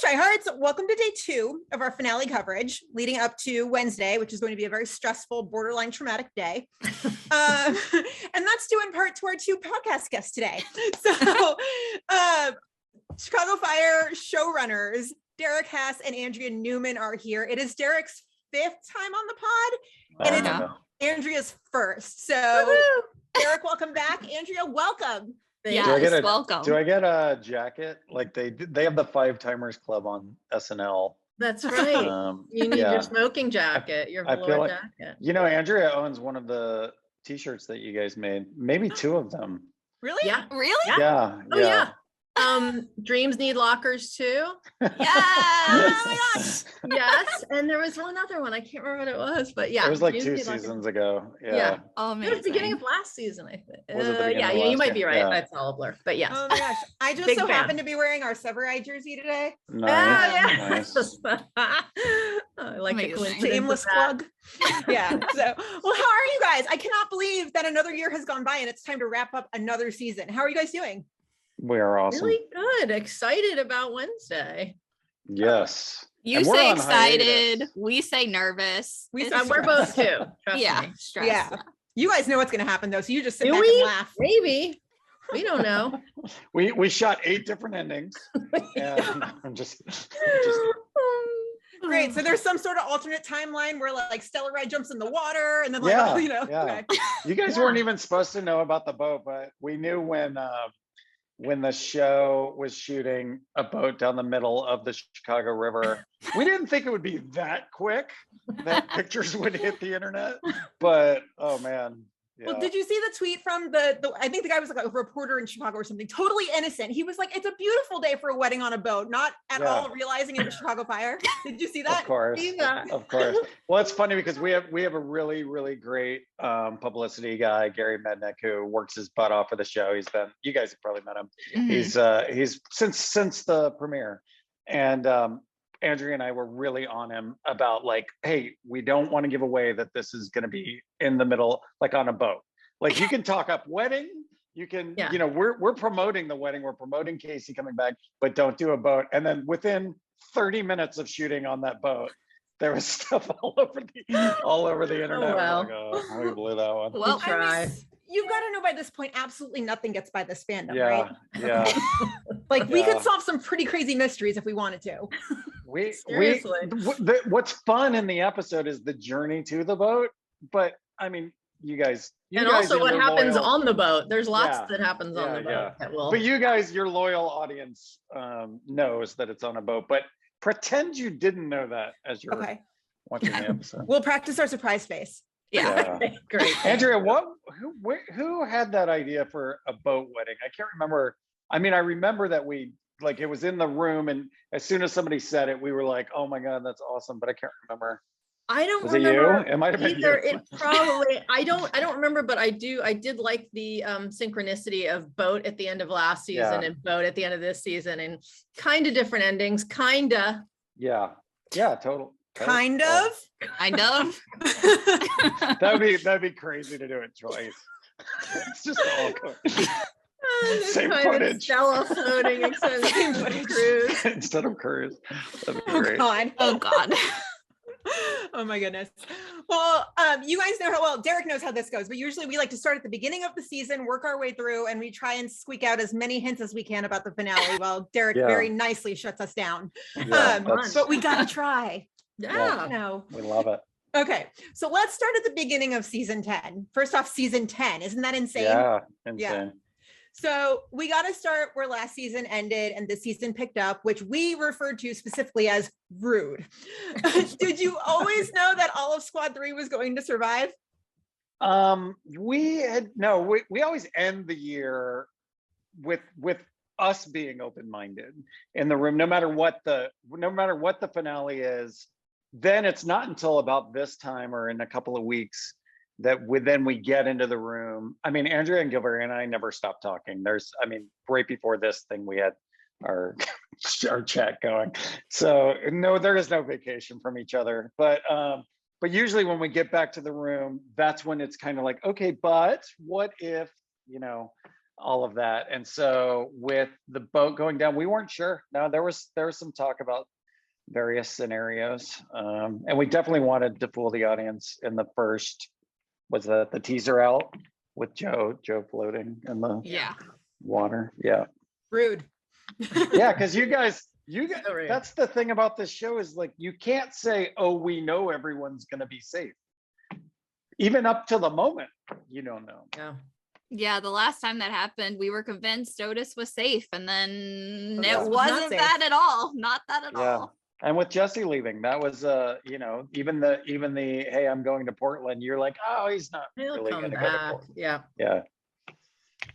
Tryhards, welcome to day 2 of our finale coverage, leading up to Wednesday, which is going to be a very stressful, borderline traumatic day. And that's due in part to our 2 podcast guests today. So, Chicago Fire showrunners, Derek Haas and Andrea Newman are here. It is Derek's 5th time on the pod, and it's Andrea's 1st. So, Derek, welcome back. Andrea, welcome. Yes, welcome. Do I get a jacket? Like they have the 5 Timers Club on SNL. That's right. You need your smoking jacket, your velour jacket. You know, Andrea owns one of the t-shirts that you guys made. Maybe 2 of them. Really? Yeah. Really? Yeah. Oh yeah. Dreams need lockers too. Yeah. Oh my gosh. Yes. And there was one other one. I can't remember what it was, but yeah. It was like 2 seasons ago. Yeah. Oh, amazing. It was the beginning of last season, I think. Yeah, you might be right. Yeah. That's all a blur. But yes. Oh my gosh. I just so happened to be wearing our Severide jersey today. Nice. I like the shameless plug. Yeah. So, well, how are you guys? I cannot believe that another year has gone by and it's time to wrap up another season. How are you guys doing? We are awesome. Really good. Excited about Wednesday. Yes. You say excited. We say nervous. We're both too. Trust me. Stressed. Yeah. You guys know what's going to happen though, so you just sit back and laugh. Maybe. We don't know. we shot 8 different endings. And I'm just Great. So there's some sort of alternate timeline where like Stella jumps in the water and then like Okay. You guys weren't even supposed to know about the boat, but we knew when the show was shooting a boat down the middle of the Chicago River. We didn't think it would be that quick that pictures would hit the internet, but oh man. Yeah. Well, did you see the tweet from the I think the guy was like a reporter in Chicago or something, totally innocent. He was like, it's a beautiful day for a wedding on a boat, not at all realizing it was Chicago Fire. Did you see that? Of course. Of course. Well, it's funny because we have a really, really great publicity guy, Gary Mednick, who works his butt off for the show. You guys have probably met him. Mm-hmm. He's since the premiere. And Andrea and I were really on him about like, hey, we don't want to give away that this is going to be in the middle, like on a boat. Like you can talk up wedding, you can, we're promoting the wedding, we're promoting Casey coming back, but don't do a boat. And then within 30 minutes of shooting on that boat, there was stuff all over the internet. Oh, wow. Like, oh, we blew that one. Well, try. You've got to know by this point, absolutely nothing gets by this fandom, right? Yeah. Like we could solve some pretty crazy mysteries if we wanted to. What's fun in the episode is the journey to the boat, but I mean, you guys also what happens on the boat. There's lots that happens on the boat. Yeah. But you guys, your loyal audience knows that it's on a boat, but pretend you didn't know that as you're watching the episode. We'll practice our surprise face. Yeah. Great. Andrea, who had that idea for a boat wedding? I can't remember. I mean, I remember that it was in the room, and as soon as somebody said it, we were like, oh my God, that's awesome. But I can't remember. I don't was remember. It you? It might have been either. You. It probably, I don't remember, but I did like the synchronicity of boat at the end of last season and boat at the end of this season, and kind of different endings, kinda. Yeah, total. Kind of. That'd be crazy to do it twice. It's just all same footage. Stella floating instead of Cruise. Instead of Cruise. Oh God. Oh my goodness. Well, you guys know how well Derek knows how this goes, but usually we like to start at the beginning of the season, work our way through, and we try and squeak out as many hints as we can about the finale while Derek very nicely shuts us down. But we gotta try. Yeah. We love it. Okay, so let's start at the beginning of season 10. First off, season 10. Isn't that insane? Yeah, insane. Yeah. So we got to start where last season ended and this season picked up, which we referred to specifically as rude. Did you always know that all of Squad 3 was going to survive? We always end the year with us being open-minded in the room, no matter what the finale is. Then it's not until about this time or in a couple of weeks that we get into the room. I mean, Andrea and Gilbert and I never stopped talking. Right before this thing, we had our chat going. So no, there is no vacation from each other. But usually when we get back to the room, that's when it's kind of like, okay, but what if, all of that. And so with the boat going down, we weren't sure. No, there was some talk about various scenarios. And we definitely wanted to fool the audience in the first, was that the teaser out with Joe floating in the water. Yeah. Rude. Yeah, because you guys, rude. that's the thing about this show is like, you can't say, oh, we know everyone's going to be safe. Even up to the moment, you don't know. Yeah, the last time that happened, we were convinced Otis was safe, and then Otis it was not wasn't safe. that at all. Not that at Yeah. all. And with Jesse leaving, that was you know, even the hey, I'm going to Portland, you're like, oh, he's not He'll really come gonna go to back. Portland. Yeah. Yeah.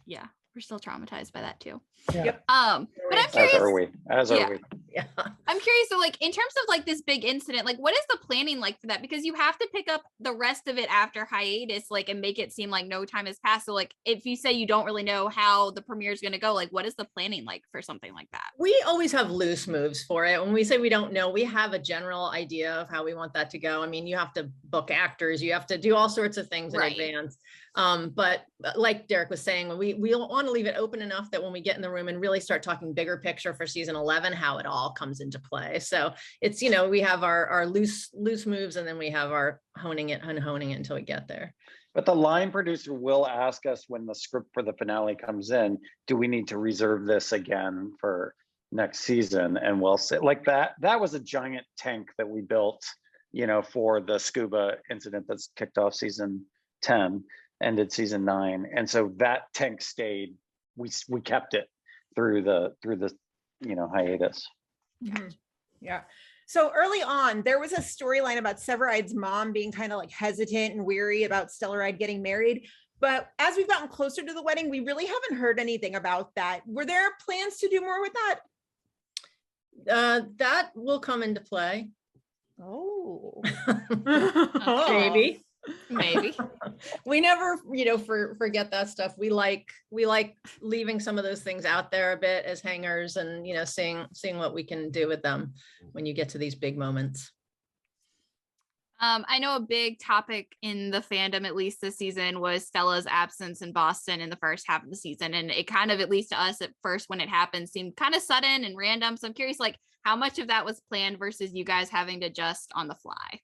Yeah, we're still traumatized by that too. Yep. But I'm As curious. are we. As are we. Yeah. I'm curious, so like in terms of like this big incident, like what is the planning like for that? Because you have to pick up the rest of it after hiatus, like, and make it seem like no time has passed. So like if you say you don't really know how the premiere is going to go, like what is the planning like for something like that? We always have loose moves for it. When we say we don't know, we have a general idea of how we want that to go. I mean, you have to book actors, you have to do all sorts of things in advance. But like Derek was saying, we want to leave it open enough that when we get in the room and really start talking bigger picture for season 11, how it all comes into play. So it's, you know, we have our loose moves, and then we have our honing it until we get there. But the line producer will ask us when the script for the finale comes in, do we need to reserve this again for next season? And we'll say like that was a giant tank that we built, you know, for the scuba incident that's kicked off season 10, ended season 9. And so that tank stayed, we kept it through the you know, hiatus. Mm-hmm. Yeah. So early on, there was a storyline about Severide's mom being kind of like hesitant and weary about Stellaride getting married. But as we've gotten closer to the wedding, we really haven't heard anything about that. Were there plans to do more with that? That will come into play. Oh, Maybe. Maybe. We never, you know, forget that stuff. We like leaving some of those things out there a bit as hangers, and, you know, seeing what we can do with them when you get to these big moments. I know a big topic in the fandom, at least this season, was Stella's absence in Boston in the first half of the season. And it kind of, at least to us at first when it happened, seemed kind of sudden and random. So I'm curious, like, how much of that was planned versus you guys having to adjust on the fly?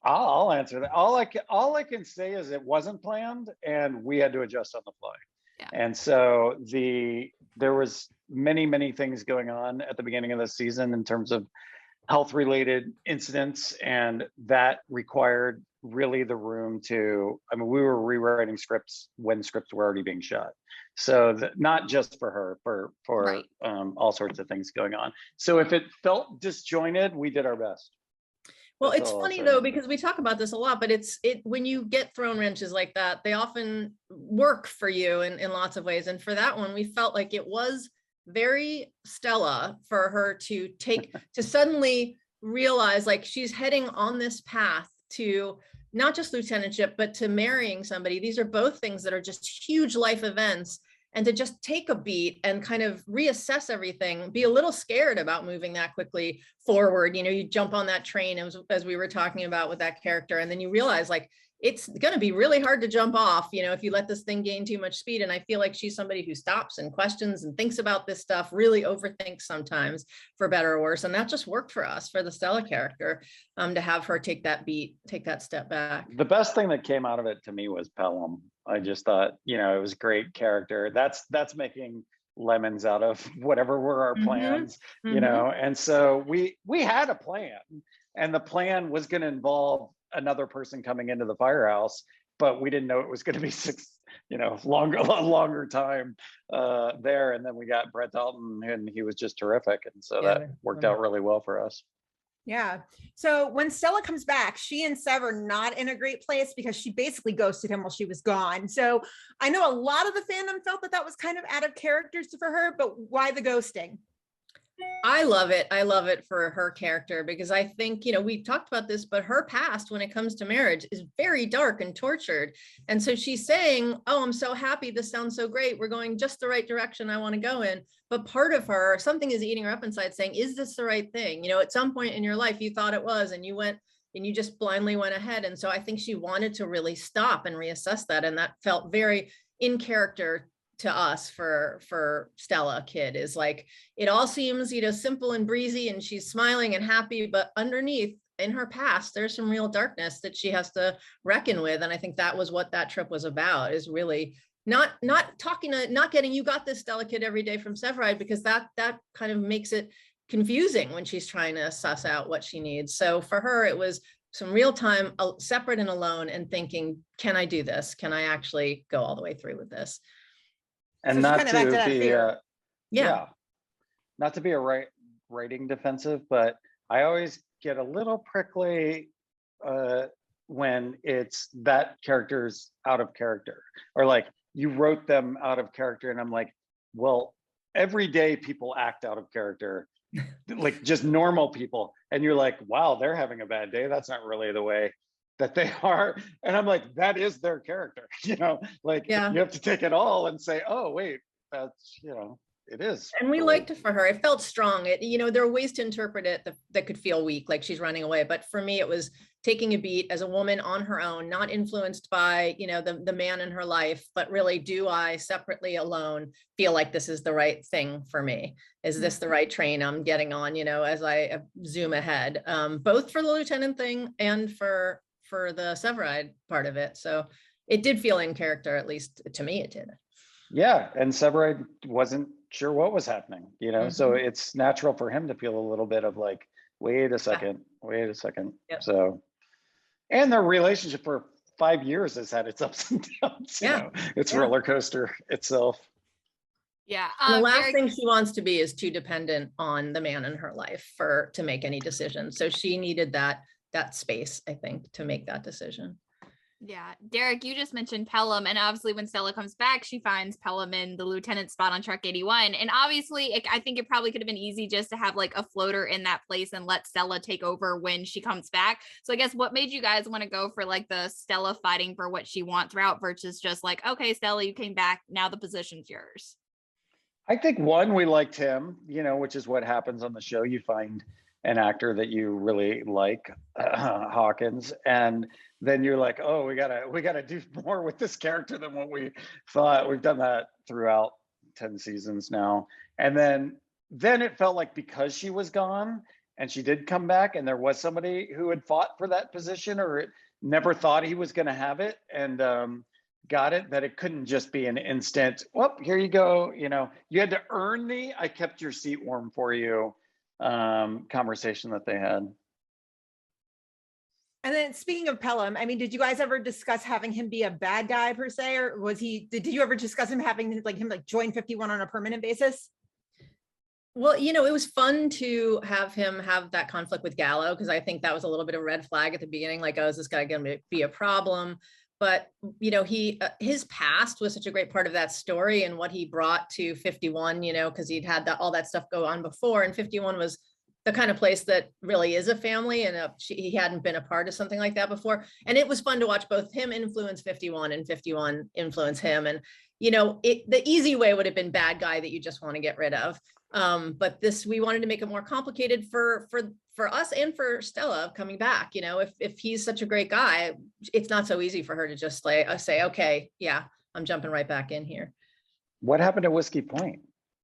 I'll answer that. All I can say is it wasn't planned, and we had to adjust on the fly. Yeah. And so there was many things going on at the beginning of the season in terms of health related incidents, and that required really the room to, I mean, we were rewriting scripts when scripts were already being shot. So not just for her, for Right. All sorts of things going on. So if it felt disjointed, we did our best. Well, That's it's all I'll funny say. though, because we talk about this a lot, but it when you get thrown wrenches like that, they often work for you in lots of ways. And for that one, we felt like it was very Stella for her to suddenly realize like she's heading on this path to not just lieutenantship, but to marrying somebody. These are both things that are just huge life events. And to just take a beat and kind of reassess everything, be a little scared about moving that quickly forward. You know, you jump on that train as we were talking about with that character, and then you realize like, it's going to be really hard to jump off, you know, if you let this thing gain too much speed. And I feel like she's somebody who stops and questions and thinks about this stuff, really overthinks sometimes, for better or worse. And that just worked for us, for the Stella character, to have her take that beat, take that step back. The best thing that came out of it to me was Pelham. I just thought, you know, it was great character. That's making lemons out of whatever were our plans, you know? And so we had a plan, and the plan was going to involve another person coming into the firehouse, but we didn't know it was going to be a longer time there. And then we got Brett Dalton, and he was just terrific. And so that worked out really well for us. Yeah. So when Stella comes back, she and Sev are not in a great place because she basically ghosted him while she was gone. So I know a lot of the fandom felt that was kind of out of character for her, but why the ghosting? I love it. I love it for her character, because I think, you know, we talked about this, but her past when it comes to marriage is very dark and tortured. And so she's saying, oh, I'm so happy. This sounds so great. We're going just the right direction I want to go in. But part of her, something is eating her up inside saying, is this the right thing? You know, at some point in your life, you thought it was, and you went and you just blindly went ahead. And so I think she wanted to really stop and reassess that. And that felt very in character to us for Stella Kid is like, it all seems, simple and breezy and she's smiling and happy, but underneath in her past, there's some real darkness that she has to reckon with. And I think that was what that trip was about, is really not getting, you got this Stella Kid every day from Severide, because that kind of makes it confusing when she's trying to suss out what she needs. So for her, it was some real time separate and alone and thinking, can I do this? Can I actually go all the way through with this? And So not kind of to be not to be a writing defensive, but I always get a little prickly when it's that character's out of character, or like you wrote them out of character, and I'm like, well, every day people act out of character, like just normal people, and you're like, wow, they're having a bad day. That's not really the way that they are. And I'm like, that is their character, like you have to take it all and say, oh wait, that's it is. And we liked it for her. It felt strong. There are ways to interpret it that could feel weak, like she's running away. But for me, it was taking a beat as a woman on her own, not influenced by, the man in her life, but really, do I separately alone feel like this is the right thing for me? Is this the right train I'm getting on, as I zoom ahead, both for the lieutenant thing and for the Severide part of it. So it did feel in character, at least to me, it did. Yeah. And Severide wasn't sure what was happening, so it's natural for him to feel a little bit of like, wait a second. Yep. So, and their relationship for 5 years has had its ups and downs. It's roller coaster itself. Yeah. The last thing she wants to be is too dependent on the man in her life to make any decision. So she needed that space, I think, to make that decision. Yeah. Derek, you just mentioned Pelham, and obviously when Stella comes back, she finds Pelham in the lieutenant spot on truck 81. And obviously I think it probably could have been easy just to have like a floater in that place and let Stella take over when she comes back. So I guess what made you guys want to go for like the Stella fighting for what she wants route versus just like, okay, Stella, you came back, now the position's yours? I think one, we liked him, which is what happens on the show. You find an actor that you really like, Hawkins, and then you're like, oh, we gotta do more with this character than what we thought. We've done that throughout 10 seasons now. And then it felt like, because she was gone and she did come back, and there was somebody who had fought for that position or never thought he was going to have it and got it, that it couldn't just be an instant, well, here you go. You had to earn the I kept your seat warm for you conversation that they had. And then speaking of Pelham, I mean, did you guys ever discuss having him be a bad guy per se, or did you ever discuss him having him join 51 on a permanent basis? Well, it was fun to have him have that conflict with Gallo, because I think that was a little bit of a red flag at the beginning, like, oh, is this guy going to be a problem? But, his past was such a great part of that story, and what he brought to 51, because he'd had all that stuff go on before. And 51 was the kind of place that really is a family, and he hadn't been a part of something like that before. And it was fun to watch both him influence 51 and 51 influence him. And, the easy way would have been bad guy that you just want to get rid of. But we wanted to make it more complicated for us and for Stella coming back. If he's such a great guy, it's not so easy for her to just say, okay, yeah, I'm jumping right back in here. What happened to Whiskey Point?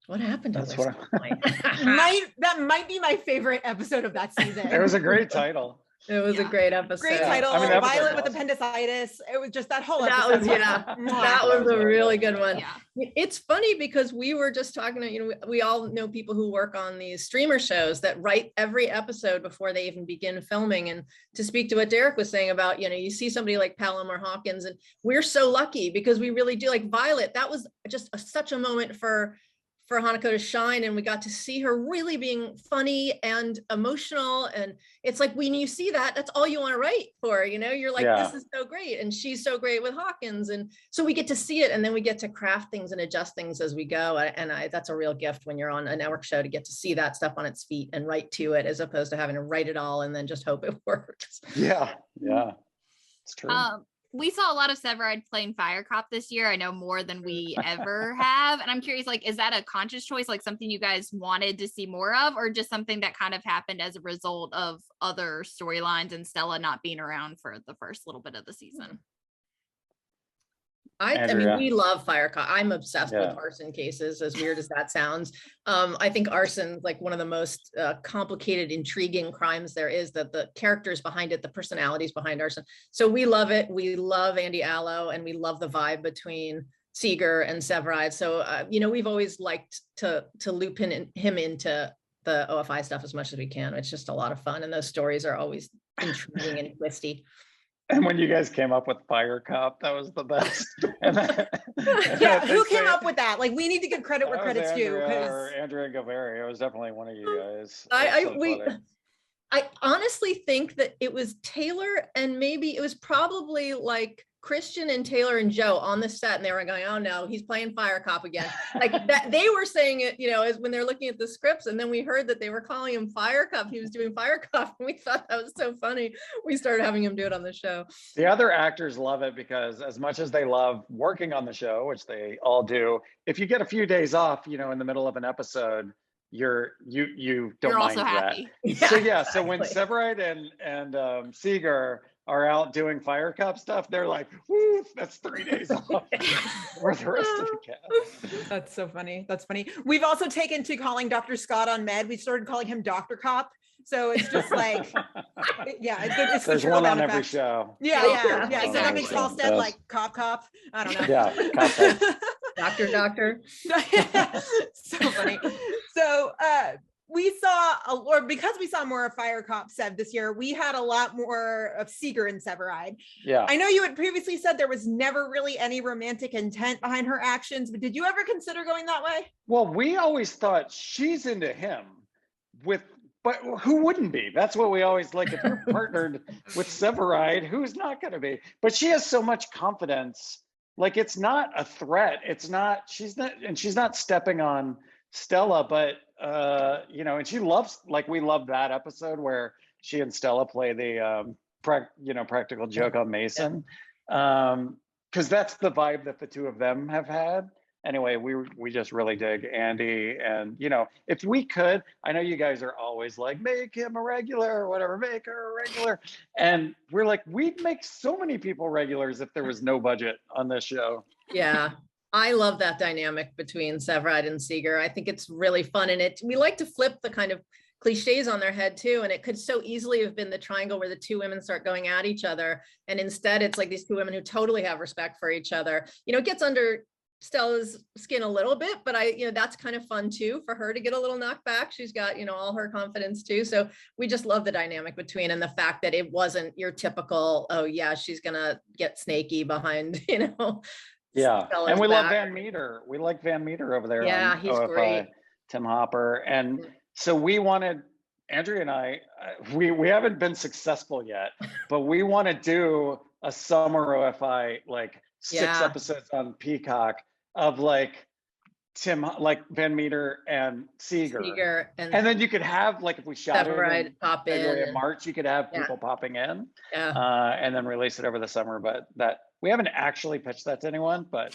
What happened to Whiskey Point? That might be my favorite episode of that season. It was a great title. It was a great episode. Great title. I mean, Violet with appendicitis. It was just that whole episode. That was a really good one. Yeah. It's funny because we were just talking to, we all know people who work on these streamer shows that write every episode before they even begin filming. And to speak to what Derek was saying about, you see somebody like Pelham or Hawkins, and we're so lucky because we really do. Like Violet, that was just such a moment for Hanako to shine, and we got to see her really being funny and emotional. And it's like, when you see that, that's all you want to write for, you're like, This is so great. And she's so great with Hawkins. And so we get to see it, and then we get to craft things and adjust things as we go. And that's a real gift when you're on a network show, to get to see that stuff on its feet and write to it, as opposed to having to write it all and then just hope it works. Yeah. It's true. We saw a lot of Severide playing Fire Cop this year. I know more than we ever have. And I'm curious, is that a conscious choice, something you guys wanted to see more of, or just something that kind of happened as a result of other storylines and Stella not being around for the first little bit of the season? I mean, we love fire cop. I'm obsessed with arson cases, as weird as that sounds. I think arson's like one of the most complicated, intriguing crimes there is, that the characters behind it, the personalities behind arson. So we love it. We love Andy Allo, and we love the vibe between Seeger and Severide. So, you know, we've always liked to loop him into the OFI stuff as much as we can. It's just a lot of fun. And those stories are always intriguing and twisty. And when you guys came up with Fire Cop, that was the best. Who came up with that? Like, we need to give credit where credit's due. Or Andrea Gaveri. It was definitely one of you guys. I honestly think that it was Taylor, and maybe it was probably like Christian and Taylor and Joe on the set, and they were going, "Oh no, he's playing Fire Cop again." Like that, they were saying it, you know, as when they're looking at the scripts, and then we heard that they were calling him Fire Cop. He was doing Fire Cop, and we thought that was so funny. We started having him do it on the show. The other actors love it because as much as they love working on the show, which they all do, if you get a few days off, you know, in the middle of an episode, you don't mind that. Yeah, so when Severide and Seeger are out doing Fire Cop stuff, they're like, woo, that's 3 days off for the rest of the cast. That's so funny. That's funny. We've also taken to calling Dr. Scott on Med. We started calling him Dr. Cop. So it's just like, it's there's one on every show. Yeah. So that makes Halstead like cop. I don't know. Yeah, cop. Doctor. So funny. So we saw, or because we saw more of Fire Cop Sev this year, we had a lot more of Seeger and Severide. Yeah. I know you had previously said there was never really any romantic intent behind her actions, but did you ever consider going that way? Well, we always thought she's into him but who wouldn't be? That's what we always like. If you're partnered with Severide, who's not going to be? But she has so much confidence. Like, it's not a threat. She's not stepping on Stella, but you know, and she loves, like, we love that episode where she and Stella play the practical joke on Mason, because that's the vibe that the two of them have had. Anyway, we just really dig Andy, and you know, if we could, I know you guys are always like, make him a regular or whatever, make her a regular, and we're like, we'd make so many people regulars if there was no budget on this show. Yeah. I love that dynamic between Severide and Seeger. I think it's really fun, and we like to flip the kind of cliches on their head too, and it could so easily have been the triangle where the two women start going at each other, and instead it's like these two women who totally have respect for each other. You know, it gets under Stella's skin a little bit, but that's kind of fun too, for her to get a little knocked back. She's got, you know, all her confidence too. So we just love the dynamic between, and the fact that it wasn't your typical, oh yeah, she's gonna get snaky behind, you know. Yeah, Stella's and we back. love Van Meter. We like Van Meter over there. Yeah, he's OFI, great. Tim Hopper. And so we wanted, Andrea and I, we haven't been successful yet, but we want to do a summer OFI, like 6 episodes on Peacock of like Van Meter and Seeger. And then you could have, like, if we shot it in pop in March, you could have people popping in, and then release it over the summer. But that, we haven't actually pitched that to anyone, but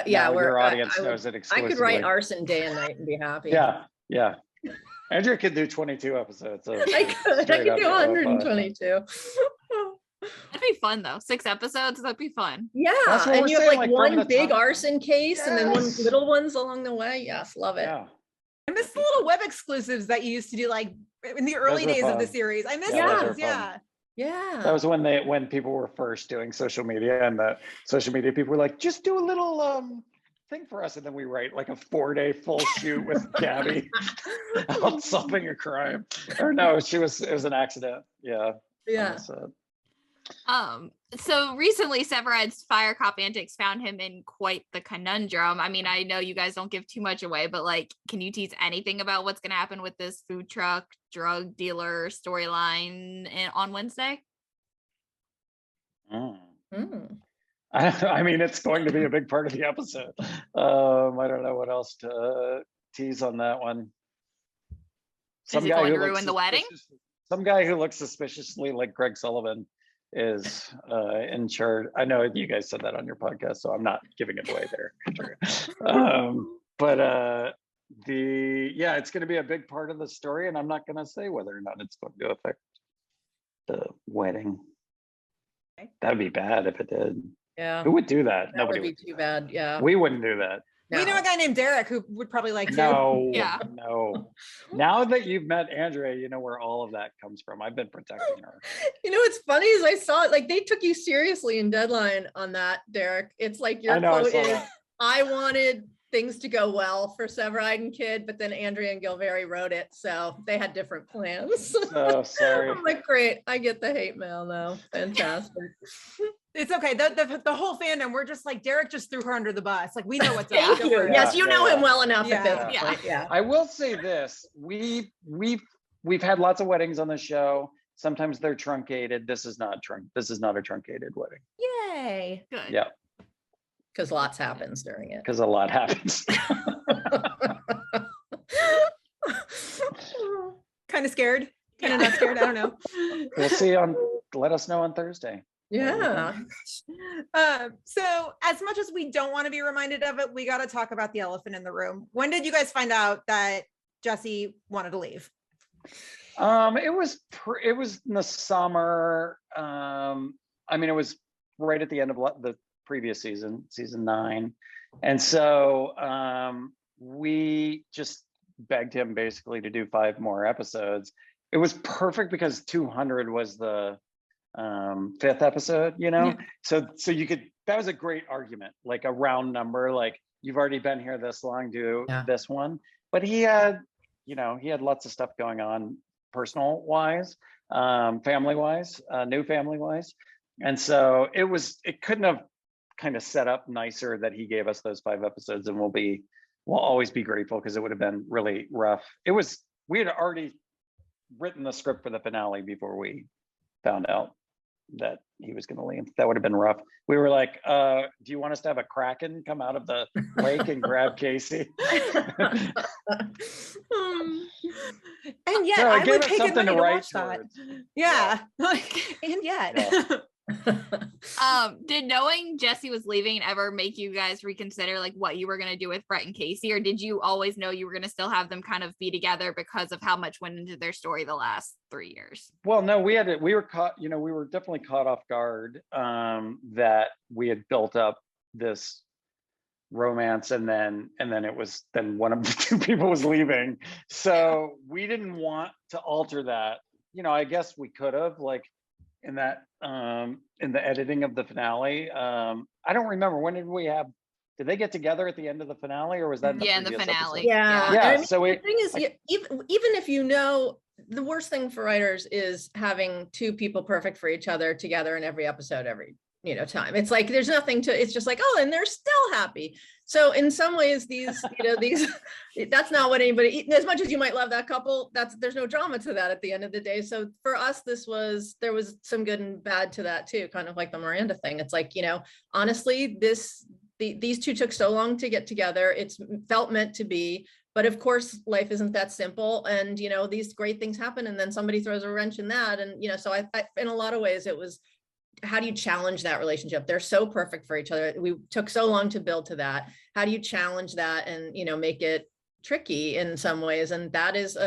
yeah, your audience knows it exclusively. I could write arson day and night and be happy. Yeah. Andrea could do 22 episodes. I could do 122. That'd be fun though. 6 episodes, that'd be fun. Yeah, and you have like one big arson case and then one little ones along the way. Yes, love it. Yeah. I miss the little web exclusives that you used to do, like in the early days of the series. I miss those. Yeah. That was when people were first doing social media, and the social media people were like, just do a little thing for us, and then we write like a 4-day full shoot with Gabby out solving a crime. Or no, it was an accident. Yeah. So recently Severide's Fire Cop antics found him in quite the conundrum. I mean, I know you guys don't give too much away, but like, can you tease anything about what's going to happen with this food truck drug dealer storyline on Wednesday? I mean, it's going to be a big part of the episode. I don't know what else to tease on that one. Is it going to ruin the wedding? Some guy who looks suspiciously like Greg Sullivan is in charge. I know you guys said that on your podcast, so I'm not giving it away there. But it's going to be a big part of the story, and I'm not going to say whether or not it's going to affect the wedding. That'd be bad if it did. Yeah. Who would do that? That Nobody would be would do too that. bad. Yeah. We wouldn't do that. We know a guy named Derek who would probably like to. No, Yeah. no. Now that you've met Andrea, you know where all of that comes from. I've been protecting her. You know what's funny is I saw it, like they took you seriously in Deadline on that, Derek. It's like your I know, I quote saw is, that. I wanted things to go well for Severide and Kid, but then Andrea and Gilveri wrote it, so they had different plans. So sorry. I'm like, great, I get the hate mail now. Fantastic. It's okay. The whole fandom, we're just like, Derek just threw her under the bus. Like, we know what's up. Thank Don't you. worry. Yes, you Yeah, know yeah. him well enough at this Yeah. point. Yeah. I will say this: we've had lots of weddings on the show. Sometimes they're truncated. This is not a truncated wedding. Yay. Good. Yeah, Because lots happens during it. because a lot happens. Kind of scared. Kind of not scared. I don't know. We'll see let us know on Thursday. Yeah. So as much as we don't want to be reminded of it, we got to talk about the elephant in the room. When did you guys find out that Jesse wanted to leave? It was in the summer. I mean, it was right at the end of the previous season 9, and so we just begged him basically to do 5 more episodes. It was perfect because 200 was the 5th episode, you know. Yeah. So you could, that was a great argument, like a round number, like you've already been here this long, do this one. But he had lots of stuff going on personal wise, family wise, new family wise, and so it couldn't have kind of set up nicer that he gave us those 5 episodes, and we'll always be grateful, because it would have been really rough. We had already written the script for the finale before we found out that he was going to leave. That would have been rough. We were like, do you want us to have a kraken come out of the lake and grab Casey? And yet So I gave would us pay good something money to write watch that. towards. Yeah. Like, and yet. Yeah. Did knowing Jesse was leaving ever make you guys reconsider like what you were going to do with Brett and Casey, or did you always know you were going to still have them kind of be together because of how much went into their story the last 3 years? Well, no, we were caught, we were definitely caught off guard, that we had built up this romance, and then one of the 2 people was leaving. So we didn't want to alter that. I guess we could have, like, in that in the editing of the finale. I don't remember, did they get together at the end of the finale, or was that in the finale? episode? Yeah. Yeah, I mean, so the thing is, even if the worst thing for writers is having 2 people perfect for each other together in every episode every time. It's like there's nothing to, it's just like, oh, and they're still happy. So in some ways, these that's not what anybody, as much as you might love that couple, there's no drama to that at the end of the day. So for us, there was some good and bad to that too, kind of like the Miranda thing. It's like, honestly, these 2 took so long to get together. It's felt meant to be, but of course life isn't that simple. And, these great things happen, and then somebody throws a wrench in that. And, so I in a lot of ways, it was, how do you challenge that relationship? They're so perfect for each other. We took so long to build to that. How do you challenge that and, make it tricky in some ways? And that is,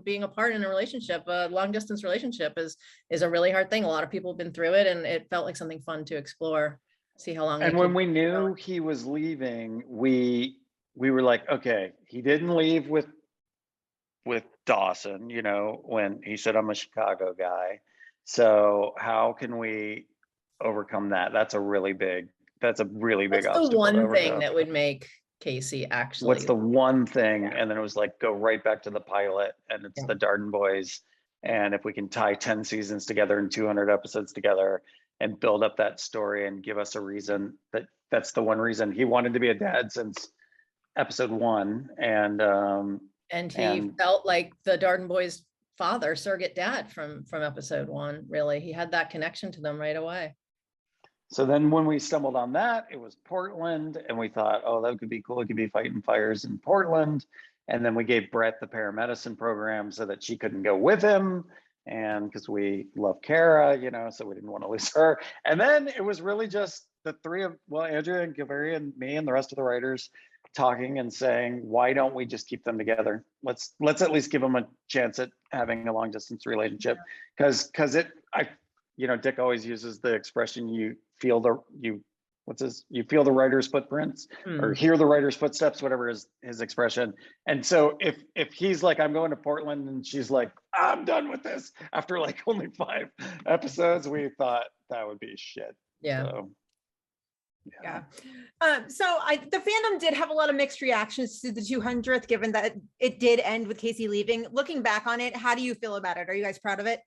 being a part in a relationship, a long distance relationship is a really hard thing. A lot of people have been through it, and it felt like something fun to explore, see how long. And when we knew he was leaving, we were like, okay, he didn't leave with Dawson, when he said, I'm a Chicago guy. So how can we overcome that? That's a really big obstacle. What's the one thing that would make Casey actually? What's the one thing? And then it was like, go right back to the pilot, and it's the Darden Boys. And if we can tie 10 seasons together and 200 episodes together and build up that story and give us a reason, that's the one reason he wanted to be a dad since episode 1. And he felt like the Darden Boys' father, surrogate dad from episode 1. Really, he had that connection to them right away. So then when we stumbled on that, it was Portland, and we thought, oh, that could be cool. It could be fighting fires in Portland. And then we gave Brett the paramedicine program so that she couldn't go with him. And because we love Kara, so we didn't want to lose her. And then it was really just the 3 of, Andrea and Gilveri and me and the rest of the writers talking and saying, why don't we just keep them together? Let's at least give them a chance at having a long distance relationship. Because Dick always uses the expression, you you feel the writer's footprints or hear the writer's footsteps, whatever is his expression. And so if he's like, I'm going to Portland, and she's like, I'm done with this after like only 5 episodes, we thought that would be shit. Yeah. So, yeah. The fandom did have a lot of mixed reactions to the 200th, given that it did end with Casey leaving. Looking back on it, how do you feel about it? Are you guys proud of it?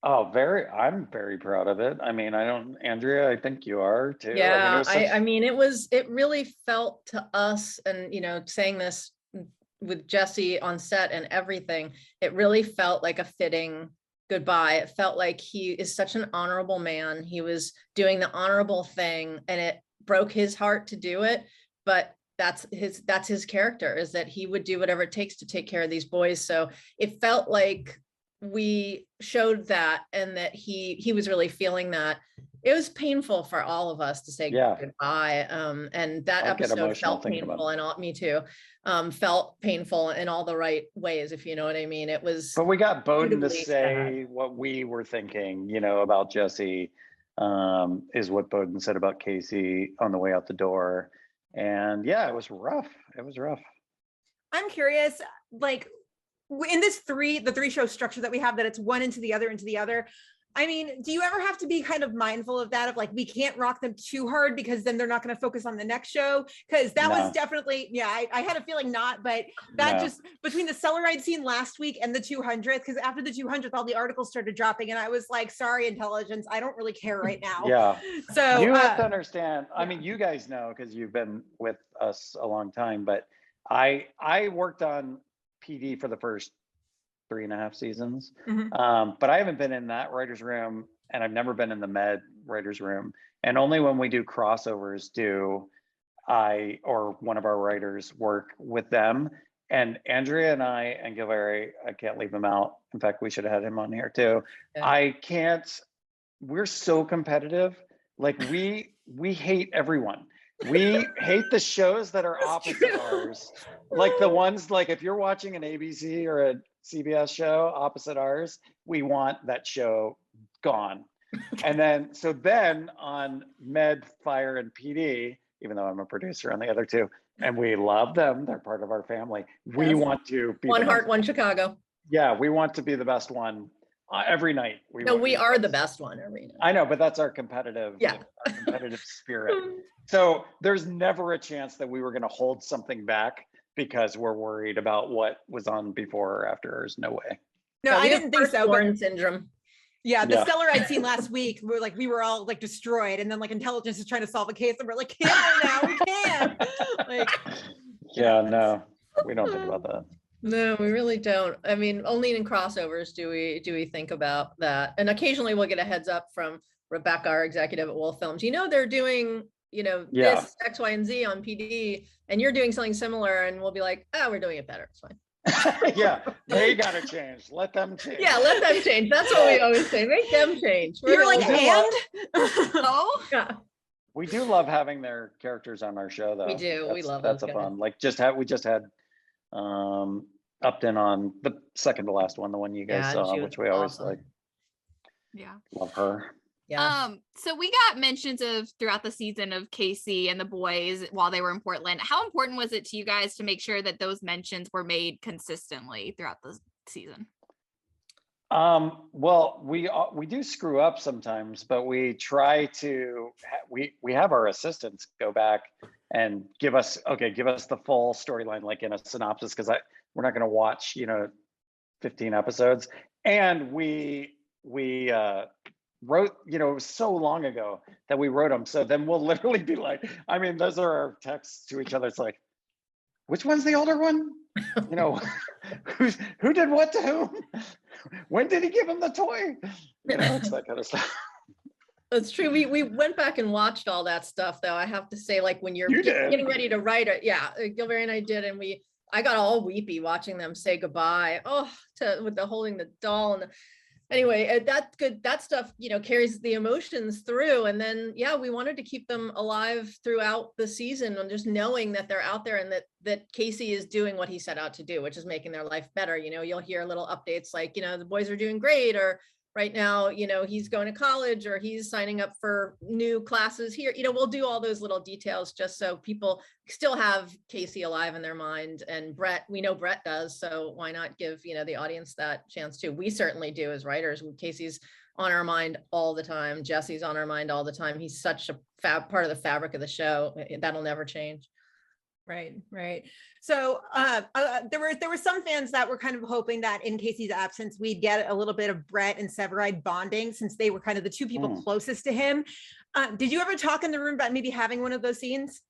Oh, I'm very proud of it. I mean, Andrea, I think you are too. Yeah, it really felt to us, and saying this with Jesse on set and everything, it really felt like a fitting goodbye. It felt like he is such an honorable man. He was doing the honorable thing, and it broke his heart to do it. But that's his character, is that he would do whatever it takes to take care of these boys. So it felt like we showed that, and that he was really feeling that. It was painful for all of us to say goodbye. And that episode felt painful, and me too. Felt painful in all the right ways, if you know what I mean. It was. But we got Bowden to say what we were thinking, about Jesse, is what Bowden said about Casey on the way out the door. And yeah, it was rough. I'm curious, like, in the 3 show structure that we have, that it's one into the other. I mean, do you ever have to be kind of mindful of that, of like, we can't rock them too hard because then they're not going to focus on the next show? Because that was definitely, I had a feeling not, but that just between the Cellaride scene last week and the 200th, because after the 200th, all the articles started dropping, and I was like, sorry, intelligence, I don't really care right now. Yeah. So you have to understand. I mean, you guys know, because you've been with us a long time, but I worked on PD for the first 3.5 seasons. But I haven't been in that writer's room, and I've never been in the Med writer's room. And only when we do crossovers do I or one of our writers work with them. And Andrea and I, and Gilberry, I can't leave him out. In fact, we should have had him on here too. Yeah. We're so competitive. Like we hate everyone. We hate the shows that are opposite ours. Like the ones, like if you're watching an ABC or a CBS show opposite ours, we want that show gone. And then on Med, Fire, and PD, even though I'm a producer on the other 2, and we love them, they're part of our family. We want to be one heart, one Chicago. Yeah, we want to be the best one every night. We are the best one every night. I know, but that's our competitive spirit. So there's never a chance that we were going to hold something back because we're worried about what was on before or after. There's no way. No, I didn't think so. Born syndrome. Yeah, the Stellaride scene last week, we were all like destroyed, and then like intelligence is trying to solve a case, and we're like, can't now, we can't. Like, yeah, no, we don't think about that. No, we really don't. I mean, only in crossovers do we think about that. And occasionally we'll get a heads up from Rebecca, our executive at Wolf Films. They're doing, this X, Y, and Z on PD, and you're doing something similar, and we'll be like, we're doing it better. It's fine. Yeah, they gotta change. Let them change. Yeah, let them change. That's what we always say. Make them change. You're like, oh, yeah. We do love having their characters on our show, though. We do. We love that's a fun. Like we just had Upton on the second to last one, the one you guys saw, which we always like. Yeah, love her. Yeah. So we got mentions of throughout the season of Casey and the boys while they were in Portland. How important was it to you guys to make sure that those mentions were made consistently throughout the season? Well, we do screw up sometimes, but we try to. We have our assistants go back and give us the full storyline, like in a synopsis, because we're not going to watch 15 episodes, and we wrote, it was so long ago that we wrote them. So then we'll literally be like, I mean, those are our texts to each other. It's like, which one's the older one? Who did what to whom? When did he give him the toy? It's that kind of stuff. That's true. We went back and watched all that stuff, though. I have to say, like when you're getting ready to write it, Gilberry and I did, and I got all weepy watching them say goodbye. With the holding the doll and anyway, that stuff, carries the emotions through. And then, we wanted to keep them alive throughout the season, and just knowing that they're out there, and that Casey is doing what he set out to do, which is making their life better. You'll hear little updates like, the boys are doing great, or right now, he's going to college or he's signing up for new classes here. We'll do all those little details just so people still have Casey alive in their mind. And Brett, we know Brett does, so why not give, the audience that chance too? We certainly do as writers. Casey's on our mind all the time. Jesse's on our mind all the time. He's such a part of the fabric of the show. That'll never change. Right. So there were some fans that were kind of hoping that in Casey's absence, we'd get a little bit of Brett and Severide bonding, since they were kind of the two people closest to him. Did you ever talk in the room about maybe having one of those scenes?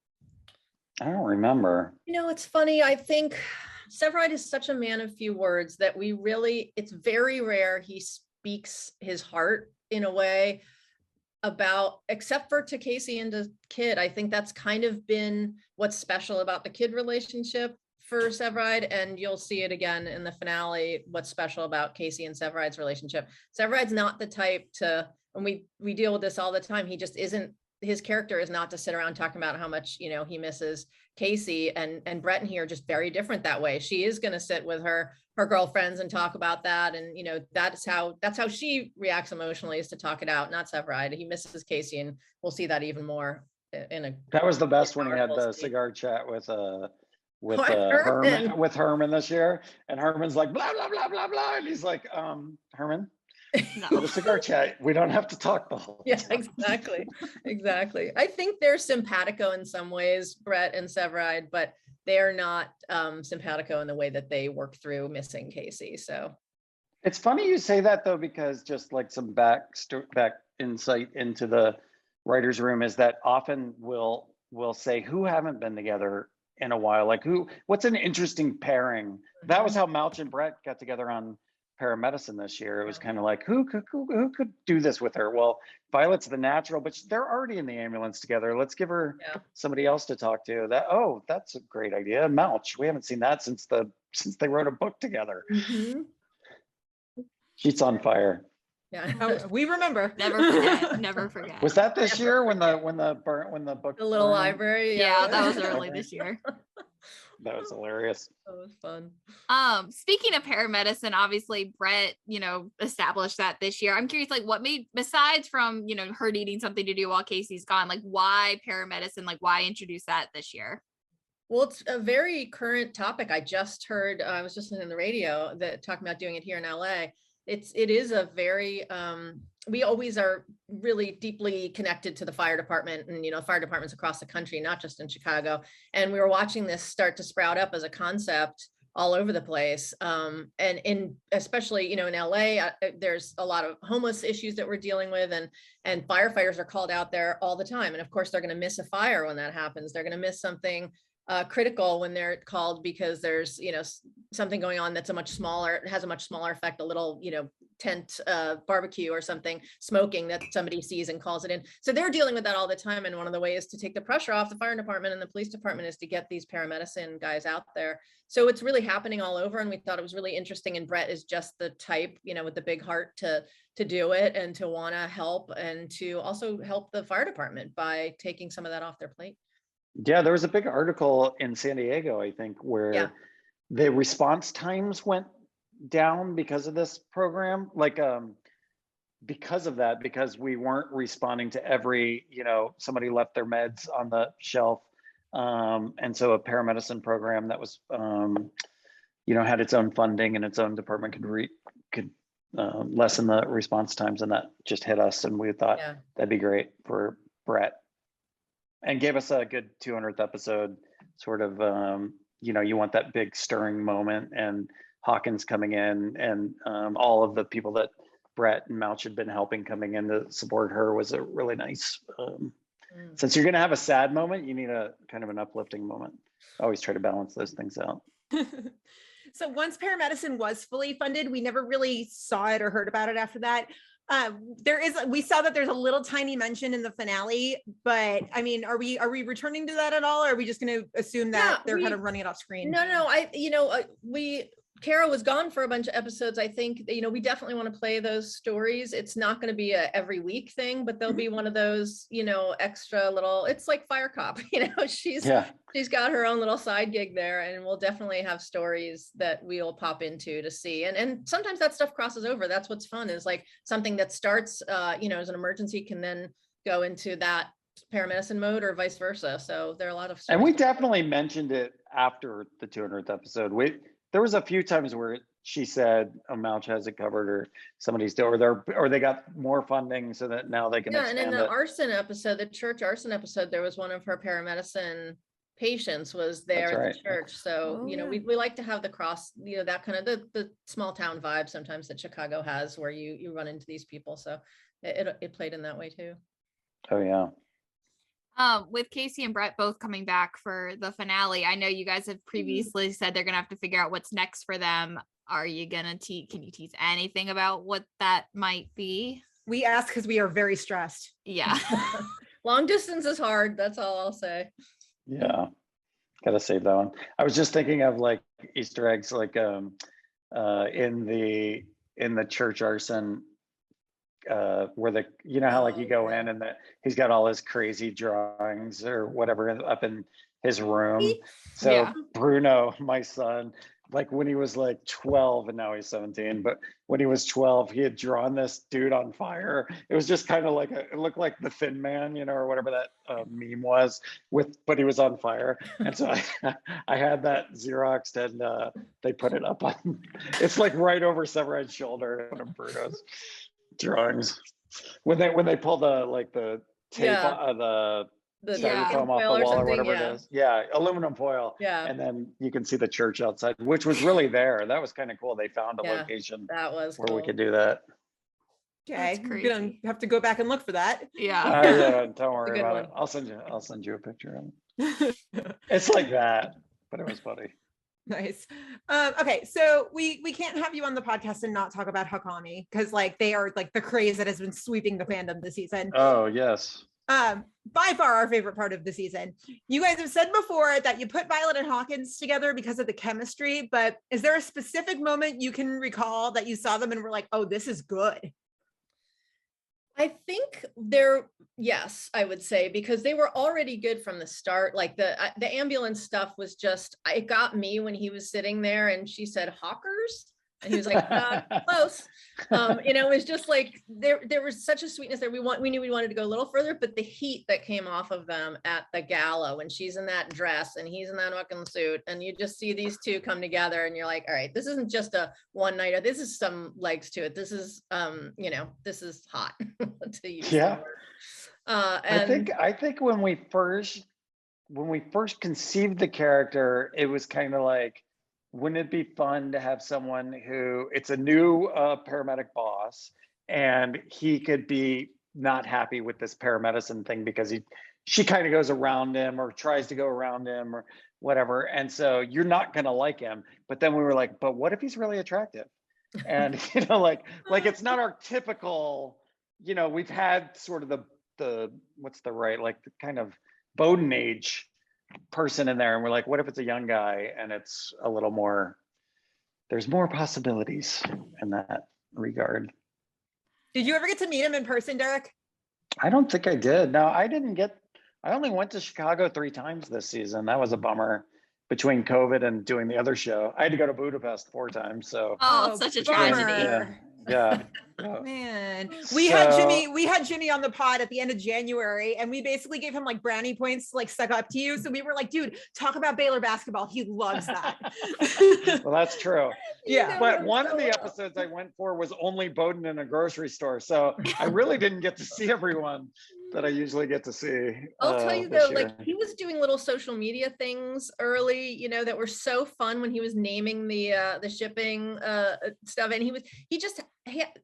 I don't remember. It's funny. I think Severide is such a man of few words that it's very rare he speaks his heart in a way except for to Casey and to Kid. I think that's kind of been what's special about the Kid relationship for Severide, and you'll see it again in the finale, what's special about Casey and Severide's relationship. Severide's not the type to, and we deal with this all the time, he just isn't, his character is not to sit around talking about how much, he misses Casey, and Brett and he are just very different that way. She is going to sit with her girlfriends and talk about that. And, that's how she reacts emotionally, is to talk it out, not Severide. He misses Casey, and we'll see that even more that was the best when he had the cigar chat with Herman this year. And Herman's like, blah, blah, blah, blah, blah. And he's like, Herman, no. The cigar chat, we don't have to talk the whole time. Exactly. I think they're simpatico in some ways, Brett and Severide, but they're not simpatico in the way that they work through missing Casey. So it's funny you say that, though, because just like some back insight into the writer's room is that often we'll say who haven't been together in a while, like what's an interesting pairing. That was how Mouch and Brett got together on Paramedicine this year. It was kind of like who could do this with her? Well, Violet's the natural, but they're already in the ambulance together. Let's give her somebody else to talk to. That's a great idea. Mouch, we haven't seen that since they wrote a book together. She's on fire. Yeah, we remember. Never forget. Was that this year when the book, the little library? Yeah, that was early this year. That was hilarious. That was fun. Speaking of paramedicine, obviously Brett, established that this year. I'm curious, like, what made, besides from, her needing something to do while Casey's gone, like, why paramedicine? Like, why introduce that this year? Well, it's a very current topic. I just heard, I was just listening to the radio that talking about doing it here in LA. It is a very, we always are really deeply connected to the fire department, and, fire departments across the country, not just in Chicago. And we were watching this start to sprout up as a concept all over the place. And especially, in LA, there's a lot of homeless issues that we're dealing with, and firefighters are called out there all the time. And of course, they're going to miss a fire when that happens. They're going to miss something critical when they're called, because there's something going on that's has a much smaller effect, a little tent barbecue or something smoking that somebody sees and calls it in. So they're dealing with that all the time, and one of the ways to take the pressure off the fire department and the police department is to get these paramedicine guys out there. So it's really happening all over, and we thought it was really interesting, and Brett is just the type, with the big heart to do it and to want to help, and to also help the fire department by taking some of that off their plate. Yeah, there was a big article in San Diego, I think, where the response times went down because of this program. Like, because of that, because we weren't responding to every, somebody left their meds on the shelf. And so a paramedicine program that was, had its own funding and its own department could lessen the response times, and that just hit us. And we thought that'd be great for Brett. And gave us a good 200th episode, sort of, you want that big stirring moment, and Hawkins coming in, and all of the people that Brett and Mouch had been helping coming in to support her was a really nice, since you're going to have a sad moment, you need a kind of an uplifting moment. I always try to balance those things out. So once paramedicine was fully funded, we never really saw it or heard about it after that. We saw that there's a little tiny mention in the finale, but I mean, are we returning to that at all? Or are we just going to assume that they're kind of running it off screen? No, Kara was gone for a bunch of episodes. I think, you know, we definitely want to play those stories. It's not going to be a every week thing, but there'll be one of those, you know, extra little, it's like Fire Cop, you know, she's got her own little side gig there, and we'll definitely have stories that we'll pop into to see. And sometimes that stuff crosses over. That's what's fun, is like something that starts, you know, as an emergency can then go into that paramedicine mode or vice versa. So there are a lot of stories. And we definitely mentioned it after the 200th episode. There was a few times where she said, Mouch has it covered, or somebody's doing, or they got more funding so that now they can expand and in the it. arson episode, the church arson episode, there was one of her paramedicine patients was there at the church. So, you know, we like to have the cross, you know, that kind of the small town vibe sometimes that Chicago has, where you run into these people. So it played in that way too. Oh yeah. With Casey and Brett both coming back for the finale, I know you guys have previously said they're gonna have to figure out what's next for them. Are you gonna can you tease anything about what that might be? We ask because we are very stressed. Yeah. Long distance is hard. That's all I'll say. Yeah. Gotta save that one. I was just thinking of like Easter eggs, like in the church arson, where you know how like you go in and he's got all his crazy drawings or whatever up in his room. So Bruno, my son, like when he was like 12 and now he's 17, but when he was 12, he had drawn this dude on fire. It was just kind of like it looked like the Thin Man, you know, or whatever that meme was but he was on fire. And so I had that Xeroxed, and they put it up on, it's like right over Severid's shoulder, one of Bruno's drawings. When they pull the tape, the styrofoam off the wall or whatever it is. Yeah, aluminum foil. Yeah. And then you can see the church outside, which was really there. That was kind of cool. They found a location that was where cool. We could do that. Okay, I'm gonna have to go back and look for that. Yeah. Yeah, don't worry about it. I'll send you a picture of it. It's like that, but it was funny. Nice. Okay, so we can't have you on the podcast and not talk about Hawkami, because like they are like the craze that has been sweeping the fandom this season. Oh yes. By far our favorite part of the season. You guys have said before that you put Violet and Hawkins together because of the chemistry, but is there a specific moment you can recall that you saw them and were like, oh, this is good? I think yes, I would say, because they were already good from the start. Like the ambulance stuff was just, it got me when he was sitting there and she said hawkers, and he was like, close. You know, it was just like there was such a sweetness there. We knew we wanted to go a little further, but the heat that came off of them at the gala when she's in that dress and he's in that fucking suit, and you just see these two come together, and you're like, all right, this isn't just a one nighter. This is some legs to it. This is you know, this is hot to use. Yeah. And I think when we first conceived the character, it was kind of like, wouldn't it be fun to have someone who, it's a new paramedic boss, and he could be not happy with this paramedicine thing because she kind of goes around him or tries to go around him or whatever. And so you're not going to like him. But then we were like, but what if he's really attractive? And, you know, like it's not our typical, you know, we've had sort of the what's the right, like the kind of Bowden age person in there, and we're like, what if it's a young guy and it's a little more, there's more possibilities in that regard. Did you ever get to meet him in person, Derek? I don't think I did. No, I only went to Chicago 3 times this season. That was a bummer, between COVID and doing the other show. I had to go to Budapest 4 times. So such a tragedy. Yeah. Man, we had Jimmy on the pod at the end of January, and we basically gave him like brownie points to like suck up to you. So we were like, dude, talk about Baylor basketball. He loves that. Well, that's true. Yeah. But one of the episodes I went for was only Bowden in a grocery store. So I really didn't get to see everyone that I usually get to see. I'll tell you though, like he was doing little social media things early, you know, that were so fun when he was naming the shipping stuff, and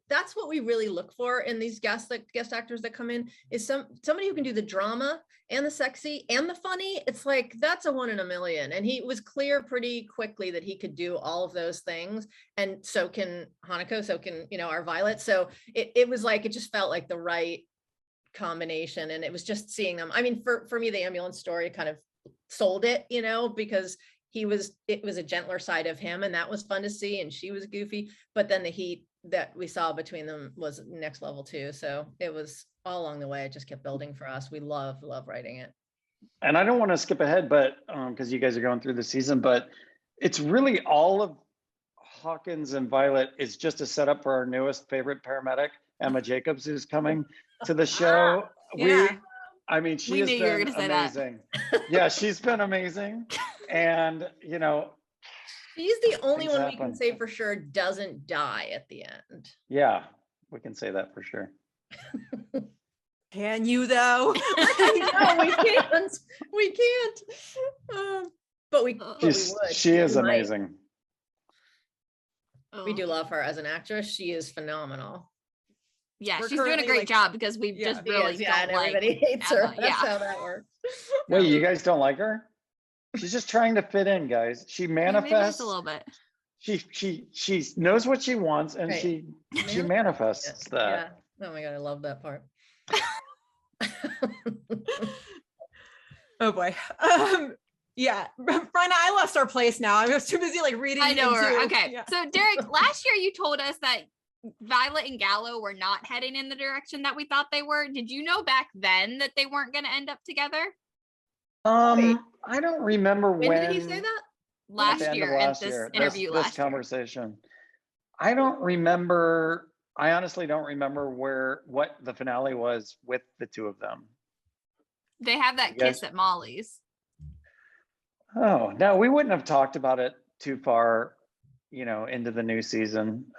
that's what we really look for in these guest actors that come in, is somebody who can do the drama and the sexy and the funny. It's like, that's a 1 in a million, and he was clear pretty quickly that he could do all of those things, and so can Hanako, so can, you know, our Violet. So it was like, it just felt like the right combination, and it was just seeing them. I mean, for me, the ambulance story kind of sold it, you know, because it was a gentler side of him, and that was fun to see, and she was goofy, but then the heat that we saw between them was next level too. So it was all along the way, it just kept building for us. We love writing it. And I don't want to skip ahead, but because you guys are going through the season, but it's really all of Hawkins and Violet is just a setup for our newest favorite paramedic, Emma Jacobs, who's coming to the show. Yeah. I mean, she has knew you were been gonna say that. amazing. Yeah, she's been amazing. And, you know, She's the only things one we can happen. say for sure doesn't die at the end. Yeah, we can say that for sure. Can you though? No, we can't. We can't. But we would. She is We might. amazing. We do love her as an actress. She is phenomenal. Yeah, We're she's doing a currently, great like- job because we Yeah. just really She is, don't and like everybody hates her. Emma. That's Yeah. how that works. Wait, you guys don't like her? She's just trying to fit in, guys. She Yeah, maybe just manifests. a little bit. She knows what she wants, and Right. she manifests that. Yeah. Oh my god, I love that part. Oh boy. Yeah. Brian, I lost our place now. I was too busy like reading. I know her. into- Okay. Yeah. So Derek, last year you told us that Violet and Gallo were not heading in the direction that we thought they were. Did you know back then that they weren't going to end up together? Wait. I don't remember When when. did he say that? At Last the end of year last in this year, interview this last year. conversation. I don't remember. I honestly don't remember what the finale was with the two of them. They have that Yes. kiss at Molly's. Oh no, we wouldn't have talked about it too far, into the new season.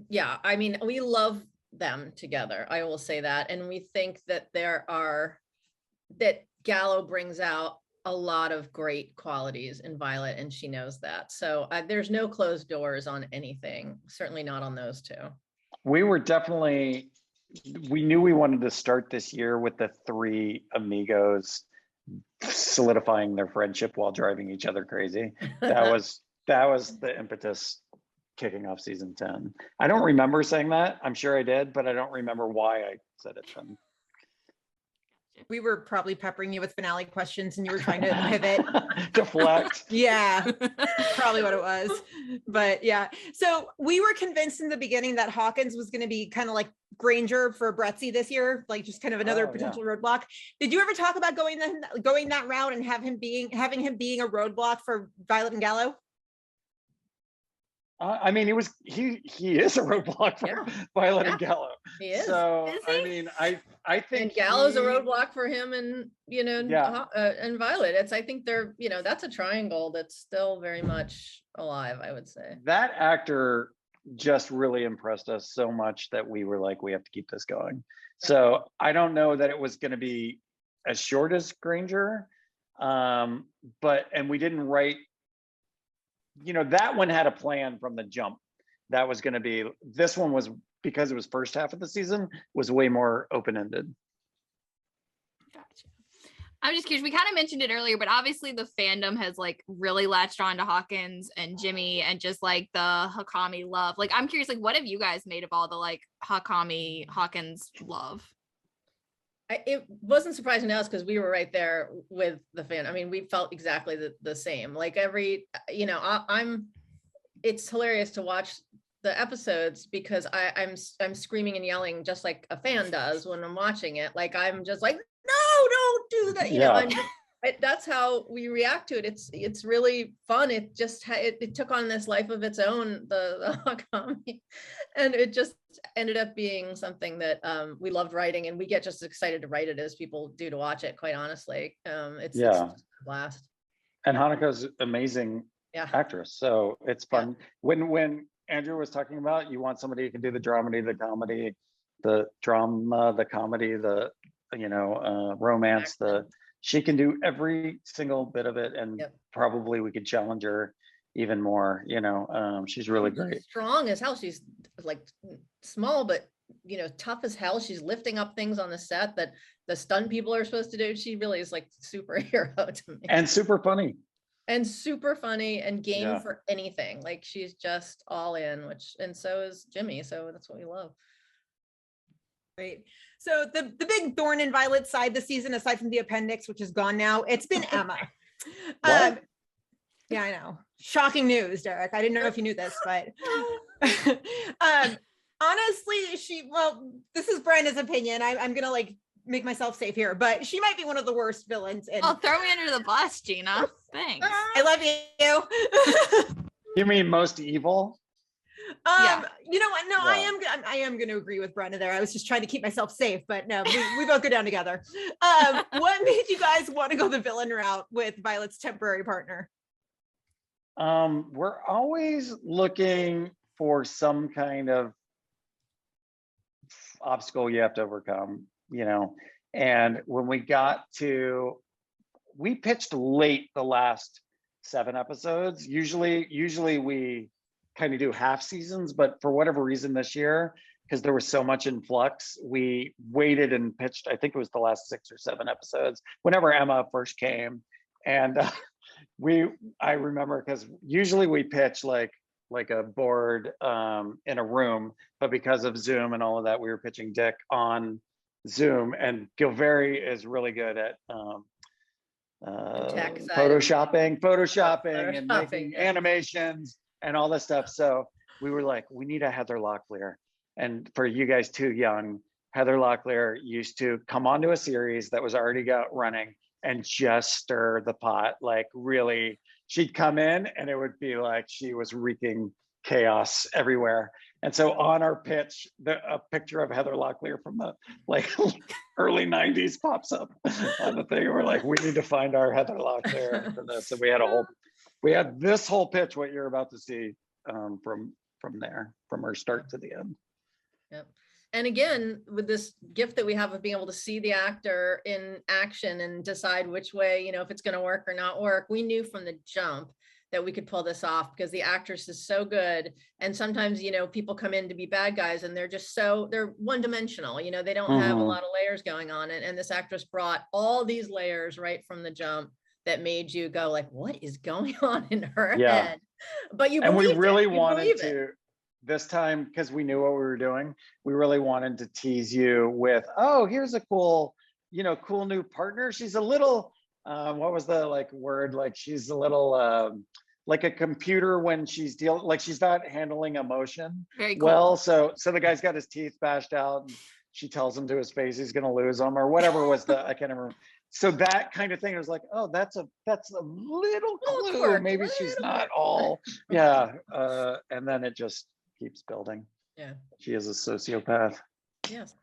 Yeah, I mean, we love them together. I will say that. And we think that that Gallo brings out a lot of great qualities in Violet, and she knows that. So there's no closed doors on anything, certainly not on those two. We knew we wanted to start this year with the three amigos solidifying their friendship while driving each other crazy. That was the impetus kicking off season 10. I don't remember saying that. I'm sure I did, but I don't remember why I said it then. We were probably peppering you with finale questions and you were trying to pivot. Deflect. Yeah, probably what it was. But yeah, so we were convinced in the beginning that Hawkins was going to be kind of like Granger for Brettsy this year, like just kind of another potential roadblock. Did you ever talk about going that route and having him being a roadblock for Violet and Gallo? I mean, he is a roadblock for Violet and Gallo. He is. So Is he? I mean, I think And Gallo's a roadblock for him, and and Violet. I think they're that's a triangle that's still very much alive, I would say. That actor just really impressed us so much that we were like, we have to keep this going. So I don't know that it was going to be as short as Granger, and we didn't write. That one had a plan from the jump. That was going to be. This one was, because it was first half of the season, was way more open-ended. Gotcha. I'm just curious. We kind of mentioned it earlier, but obviously the fandom has like really latched on to Hawkins and Jimmy and just like the Hawkami love. Like, I'm curious, like, what have you guys made of all the like Hawkins love? It wasn't surprising to us because we were right there with the fan. I mean, we felt exactly the same. Like it's hilarious to watch the episodes because I'm screaming and yelling just like a fan does when I'm watching it. Like I'm just like, no, don't do that. That's how we react to it. It's really fun. It just it took on this life of its own, the Hawkami, and it just ended up being something that we loved writing, and we get just as excited to write it as people do to watch it. Quite honestly, it's just a blast. And Hanako's amazing actress, so it's fun. When Andrew was talking about, you want somebody who can do the dramedy, the comedy, the drama, the comedy, the romance, she can do every single bit of it, and probably we could challenge her even more. She's really great. She's strong as hell. She's like small, but tough as hell. She's lifting up things on the set that the stunt people are supposed to do. She really is like superhero to me. And super funny. And game for anything. Like she's just all in, and so is Jimmy. So that's what we love. Great. So the big thorn in Violet's side this season, aside from the appendix, which is gone now, it's been Emma. Yeah, I know. Shocking news, Derek. I didn't know if you knew this, but honestly, this is Brenda's opinion. I'm gonna like make myself safe here, but she might be one of the worst villains. Oh, throw me under the bus, Gina. Thanks. I love you. You mean most evil? Yeah. You know what? No, Yeah. I am going to agree with Brenda there. I was just trying to keep myself safe, but no, we both go down together. What made you guys want to go the villain route with Violet's temporary partner? We're always looking for some kind of obstacle you have to overcome, you know. And when we pitched late the last 7 episodes. Usually we kind of do half seasons, but for whatever reason this year, because there was so much in flux, we waited and pitched, I think it was the last 6 or 7 episodes, whenever Emma first came. And I remember, because usually we pitch like a board in a room, but because of Zoom and all of that, we were pitching Dick on Zoom, and Gilveri is really good at photoshopping and making animations and all this stuff. So we were like, we need a Heather Locklear. And for you guys too young, Heather Locklear used to come onto a series that was already running and just stir the pot. Like really, she'd come in and it would be like she was wreaking chaos everywhere. And so on our pitch, a picture of Heather Locklear from the like early 90s pops up on the thing. We're like, we need to find our Heather Locklear for this. And we had this whole pitch, what you're about to see from there, from her start to the end. Yep. And again, with this gift that we have of being able to see the actor in action and decide which way, you know, if it's going to work or not work, we knew from the jump that we could pull this off because the actress is so good. And sometimes, you know, people come in to be bad guys and they're one-dimensional, you know, they don't have a lot of layers going on. And this actress brought all these layers right from the jump that made you go like, what is going on in her head? But you believed it. And we really wanted to, this time, because we knew what we were doing, we really wanted to tease you with, oh, here's a cool new partner. She's a little, what was the like word? Like she's a little like a computer when she's dealing, like she's not handling emotion well. So the guy's got his teeth bashed out and she tells him to his face he's gonna lose them or whatever was the, I can't remember. So that kind of thing, I was like, oh, that's a little clue. Maybe she's not all, and then it just keeps building. Yeah. She is a sociopath. Yes.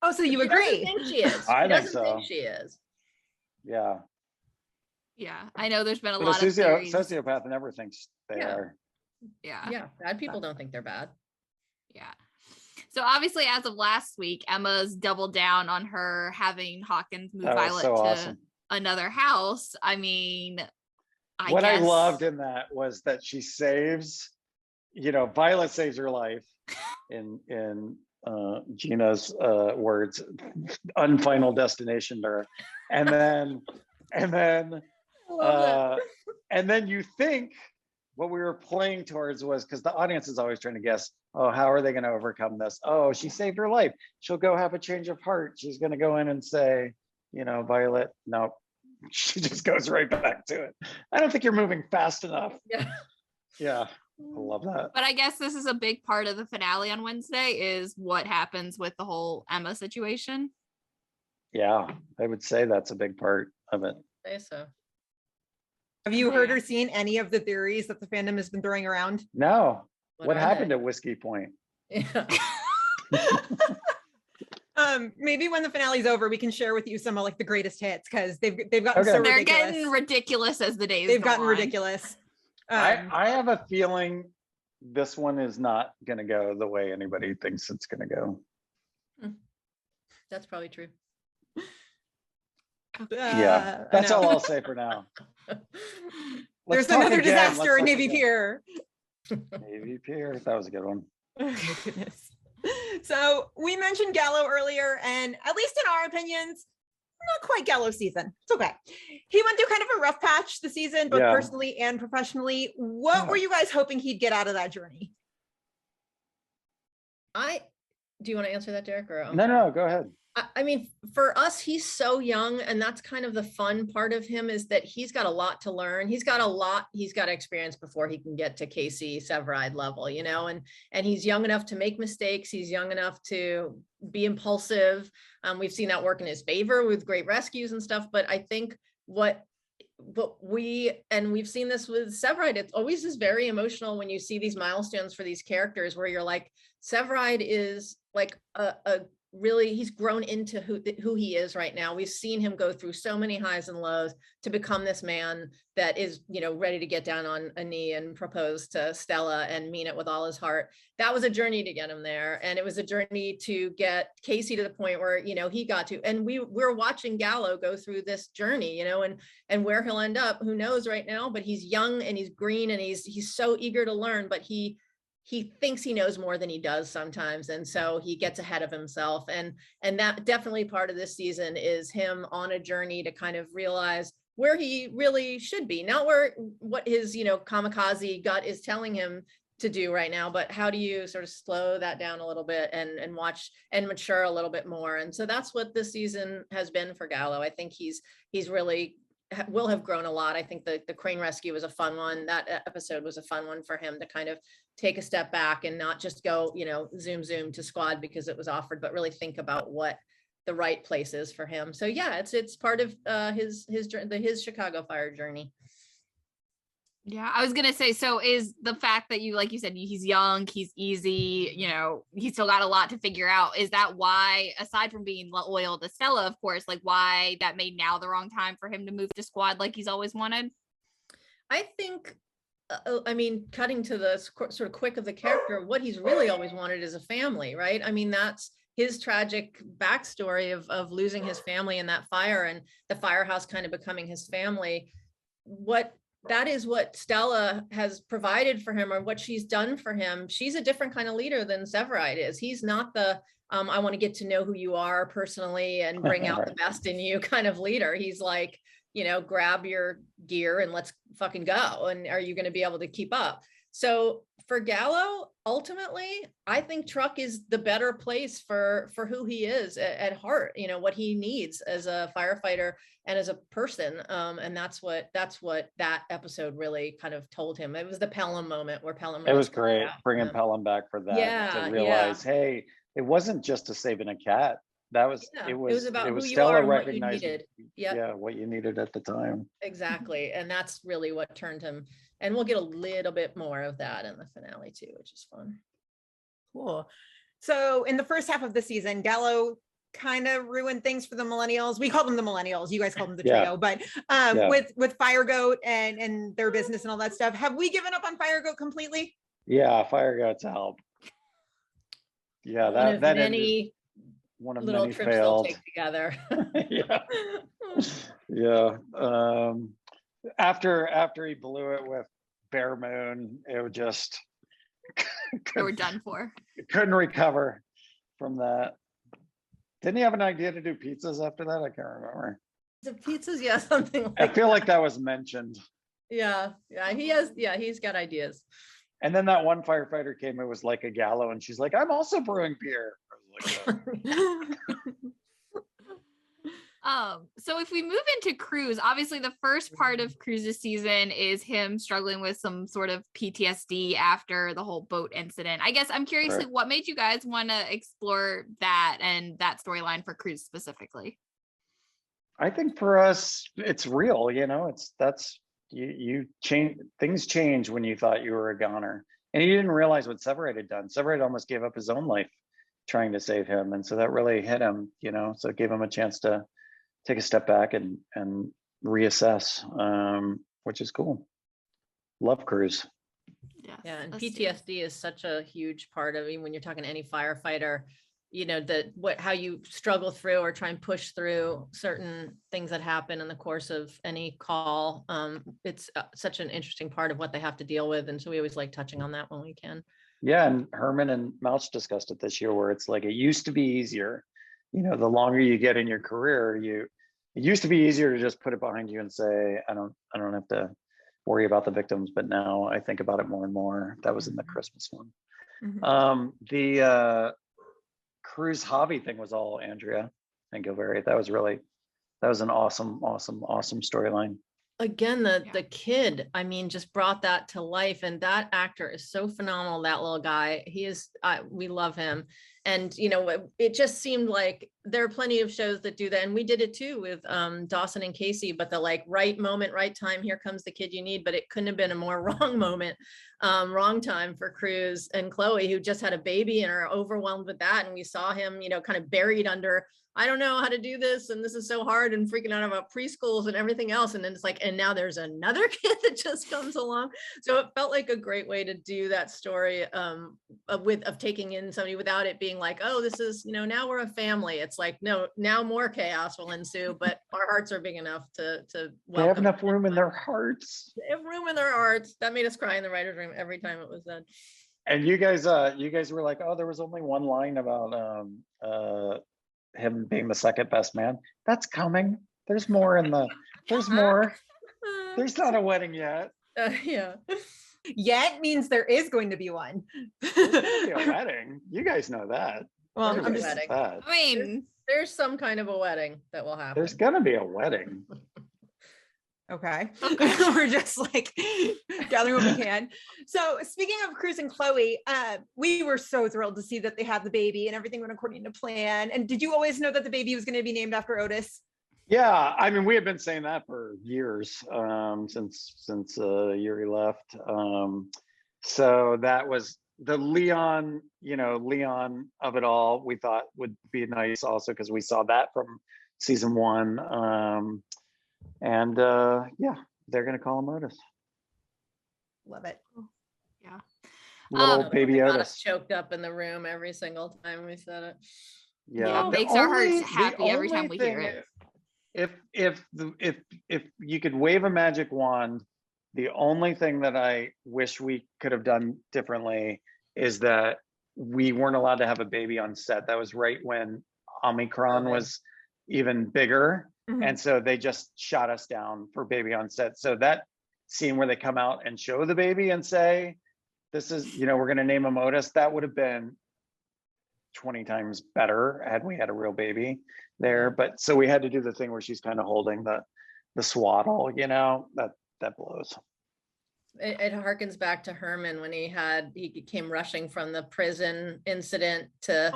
Oh, so you agree? Think she is. I think so. Think she is. Yeah. Yeah, I know there's been a lot of theories. Sociopath never thinks they are. Yeah. Yeah, bad people don't think they're bad. Yeah. So obviously, as of last week, Emma's doubled down on her having Hawkins move Violet to another house. I mean, I loved in that was that she saves, you know, Violet saves her life in Gina's words, unfinal destination to her. And then you think what we were playing towards was, because the audience is always trying to guess, oh, how are they going to overcome this? Oh, she saved her life. She'll go have a change of heart. She's going to go in and say, you know, Violet, no, she just goes right back to it. I don't think you're moving fast enough. Yeah. I love that. But I guess this is a big part of the finale on Wednesday is what happens with the whole Emma situation. Yeah, I would say that's a big part of it. I say so. Have you heard or seen any of the theories that the fandom has been throwing around? No. What happened at Whiskey Point? Yeah. Maybe when the finale's over, we can share with you some of like the greatest hits because they've gotten so ridiculous. They're getting ridiculous as the days they've gotten ridiculous. I have a feeling this one is not going to go the way anybody thinks it's going to go. That's probably true. Yeah, that's all I'll say for now. There's another disaster in Navy Pier. Navy Pier, that was a good one. Oh my goodness. So we mentioned Gallo earlier, and at least in our opinions, not quite Gallo season. It's okay. He went through kind of a rough patch this season, both personally and professionally. What were you guys hoping he'd get out of that journey? Do you want to answer that, Derek? Or No, go ahead. I mean, for us, he's so young, and that's kind of the fun part of him, is that he's got a lot to learn. He's got to experience before he can get to Casey Severide level, and he's young enough to make mistakes. He's young enough to be impulsive. We've seen that work in his favor with great rescues and stuff. But I think we've seen this with Severide, it always is very emotional when you see these milestones for these characters where you're like, Severide is like a really, he's grown into who he is right now. We've seen him go through so many highs and lows to become this man that is, ready to get down on a knee and propose to Stella and mean it with all his heart. That was a journey to get him there. And it was a journey to get Casey to the point where, he got to, and we're watching Gallo go through this journey, and where he'll end up, who knows right now, but he's young and he's green and he's so eager to learn, but he thinks he knows more than he does sometimes. And so he gets ahead of himself. And that definitely part of this season is him on a journey to kind of realize where he really should be, not what his, kamikaze gut is telling him to do right now, but how do you sort of slow that down a little bit and watch and mature a little bit more. And so that's what this season has been for Gallo. I think he's really will have grown a lot. I think the crane rescue was a fun one. That episode was a fun one for him to kind of take a step back and not just go, zoom to squad because it was offered, but really think about what the right place is for him. So yeah, it's part of his Chicago Fire journey. Yeah, I was gonna say, so is the fact that like you said, he's young, he's easy, he's still got a lot to figure out. Is that why, aside from being loyal to Stella, of course, like why that made now the wrong time for him to move to squad like he's always wanted? I think, cutting to the sort of quick of the character, what he's really always wanted is a family, right? I mean, that's his tragic backstory of losing his family in that fire and the firehouse kind of becoming his family. That is what Stella has provided for him, or what she's done for him. She's a different kind of leader than Severide is. He's not the I want to get to know who you are personally and bring out the best in you kind of leader. He's like, grab your gear and let's fucking go. And are you going to be able to keep up? So for Gallo, ultimately, I think Truck is the better place for who he is at heart, what he needs as a firefighter and as a person. And that's what that episode really kind of told him. It was the Pelham moment where Pelham. It was great bringing Pelham back for that, to realize, hey, it wasn't just to saving a cat. It was about who you are and what you needed. Yeah, what you needed at the time. Exactly. And that's really what turned him. And we'll get a little bit more of that in the finale too, which is fun. Cool. So in the first half of the season, Gallo kind of ruined things for the millennials. We call them the millennials. You guys call them the trio, but with Fire Goat and their business and all that stuff. Have we given up on Fire Goat completely? Yeah, Fire Goat's help. Yeah, one of many trips failed. They'll take together. Yeah. After he blew it with Bear Moon, it would just they were done for. Couldn't recover from that. Didn't he have an idea to do pizzas after that? I can't remember. The pizzas, yeah, something like I feel like that was mentioned. Yeah, he's got ideas. And then that one firefighter came, it was like a Gallo, and she's like, I'm also brewing beer. I was like, so if we move into Cruz, obviously the first part of Cruz's season is him struggling with some sort of PTSD after the whole boat incident. I guess I'm curious, like, what made you guys want to explore that and that storyline for Cruz specifically? I think for us, it's real, you change, things change when you thought you were a goner. And he didn't realize what Severide had done. Severide almost gave up his own life trying to save him. And so that really hit him, so it gave him a chance to take a step back and reassess, which is cool. Love Cruz. Yeah, and PTSD is such a huge part of it when you're talking to any firefighter, how you struggle through or try and push through certain things that happen in the course of any call. It's such an interesting part of what they have to deal with. And so we always like touching on that when we can. Yeah, and Herman and Mouch discussed it this year, where it's like, it used to be easier. The longer you get in your career, it used to be easier to just put it behind you and say, I don't have to worry about the victims, but now I think about it more and more. That was in the Christmas one. Mm-hmm. The Cruz hobby thing was all Andrea. and Gilberry. That was an awesome storyline. Again, the kid, I mean, just brought that to life, and that actor is so phenomenal. That little guy, he is, we love him. And it just seemed like there are plenty of shows that do that, and we did it too with Dawson and Casey. But the like right moment, right time, here comes the kid you need. But it couldn't have been a more wrong moment, wrong time for Cruz and Chloe, who just had a baby and are overwhelmed with that. And we saw him, kind of buried under, I don't know how to do this, and this is so hard, and freaking out about preschools and everything else. And then it's like, and now there's another kid that just comes along. So it felt like a great way to do that story of taking in somebody without it being like, oh, this is, now we're a family. It's like, no, now more chaos will ensue, but our hearts are big enough to welcome. They have enough room in their hearts. They have room in their hearts. That made us cry in the writer's room every time it was said. And you guys were like, oh, there was only one line about him being the second best man. That's coming. There's more there's more. There's not a wedding yet. Yeah. Yet means there is going to be one. There's gonna be a wedding. You guys know that. Well, There's I'm a just, wedding. I mean, There's some kind of a wedding that will happen. There's gonna be a wedding. okay. We're just like gathering what we can. So speaking of Cruz and Chloe, we were so thrilled to see that they had the baby and everything went according to plan. And did you always know that the baby was going to be named after Otis? Yeah, I mean, we have been saying that for years, since Yuri left. So that was the Leon of it all. We thought would be nice also because we saw that from season 1. And yeah, they're gonna call him Otis. Love it. yeah. Little baby Got Otis. us choked up in the room every single time we said it. Yeah, it makes our hearts happy every time we hear it. If you could wave a magic wand, the only thing that I wish we could have done differently is that we weren't allowed to have a baby on set. That was right when Omicron was even bigger. Mhm. And so they just shot us down for baby on set. So that scene where they come out and show the baby and say, this is, we're going to name him Otis, that would have been 20 times better had we had a real baby there. But so we had to do the thing where she's kind of holding the swaddle, that blows. It harkens back to Herman when he came rushing from the prison incident to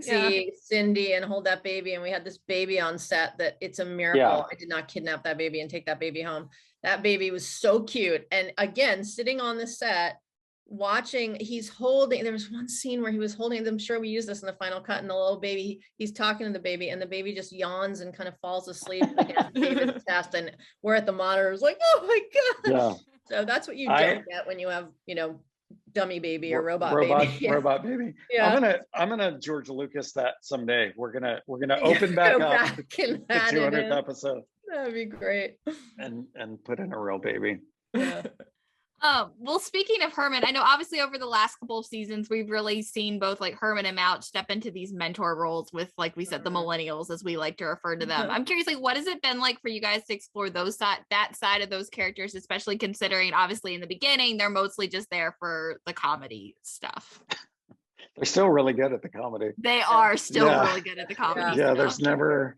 see Cindy and hold that baby, and we had this baby on set that it's a miracle. Yeah. I did not kidnap that baby and take that baby home. That baby was so cute. And again, sitting on the set watching, there was one scene where he was holding, I'm sure we used this in the final cut, and the little baby, he's talking to the baby and the baby just yawns and kind of falls asleep against David's chest, and we're at the monitors like, oh my god. Yeah. So that's what you don't get when you have, dummy baby or robot baby. Robot baby. Yeah. I'm gonna George Lucas that someday. We're gonna open back up and the 200th episode. That'd be great. And put in a real baby. Yeah. Well, speaking of Herman, I know obviously over the last couple of seasons, we've really seen both like Herman and Mouch step into these mentor roles with, like we said, the millennials, as we like to refer to them. I'm curious, like, what has it been like for you guys to explore that side of those characters, especially considering obviously in the beginning, they're mostly just there for the comedy stuff. They're still really good at the comedy. They are still really good at the comedy. Yeah, stuff.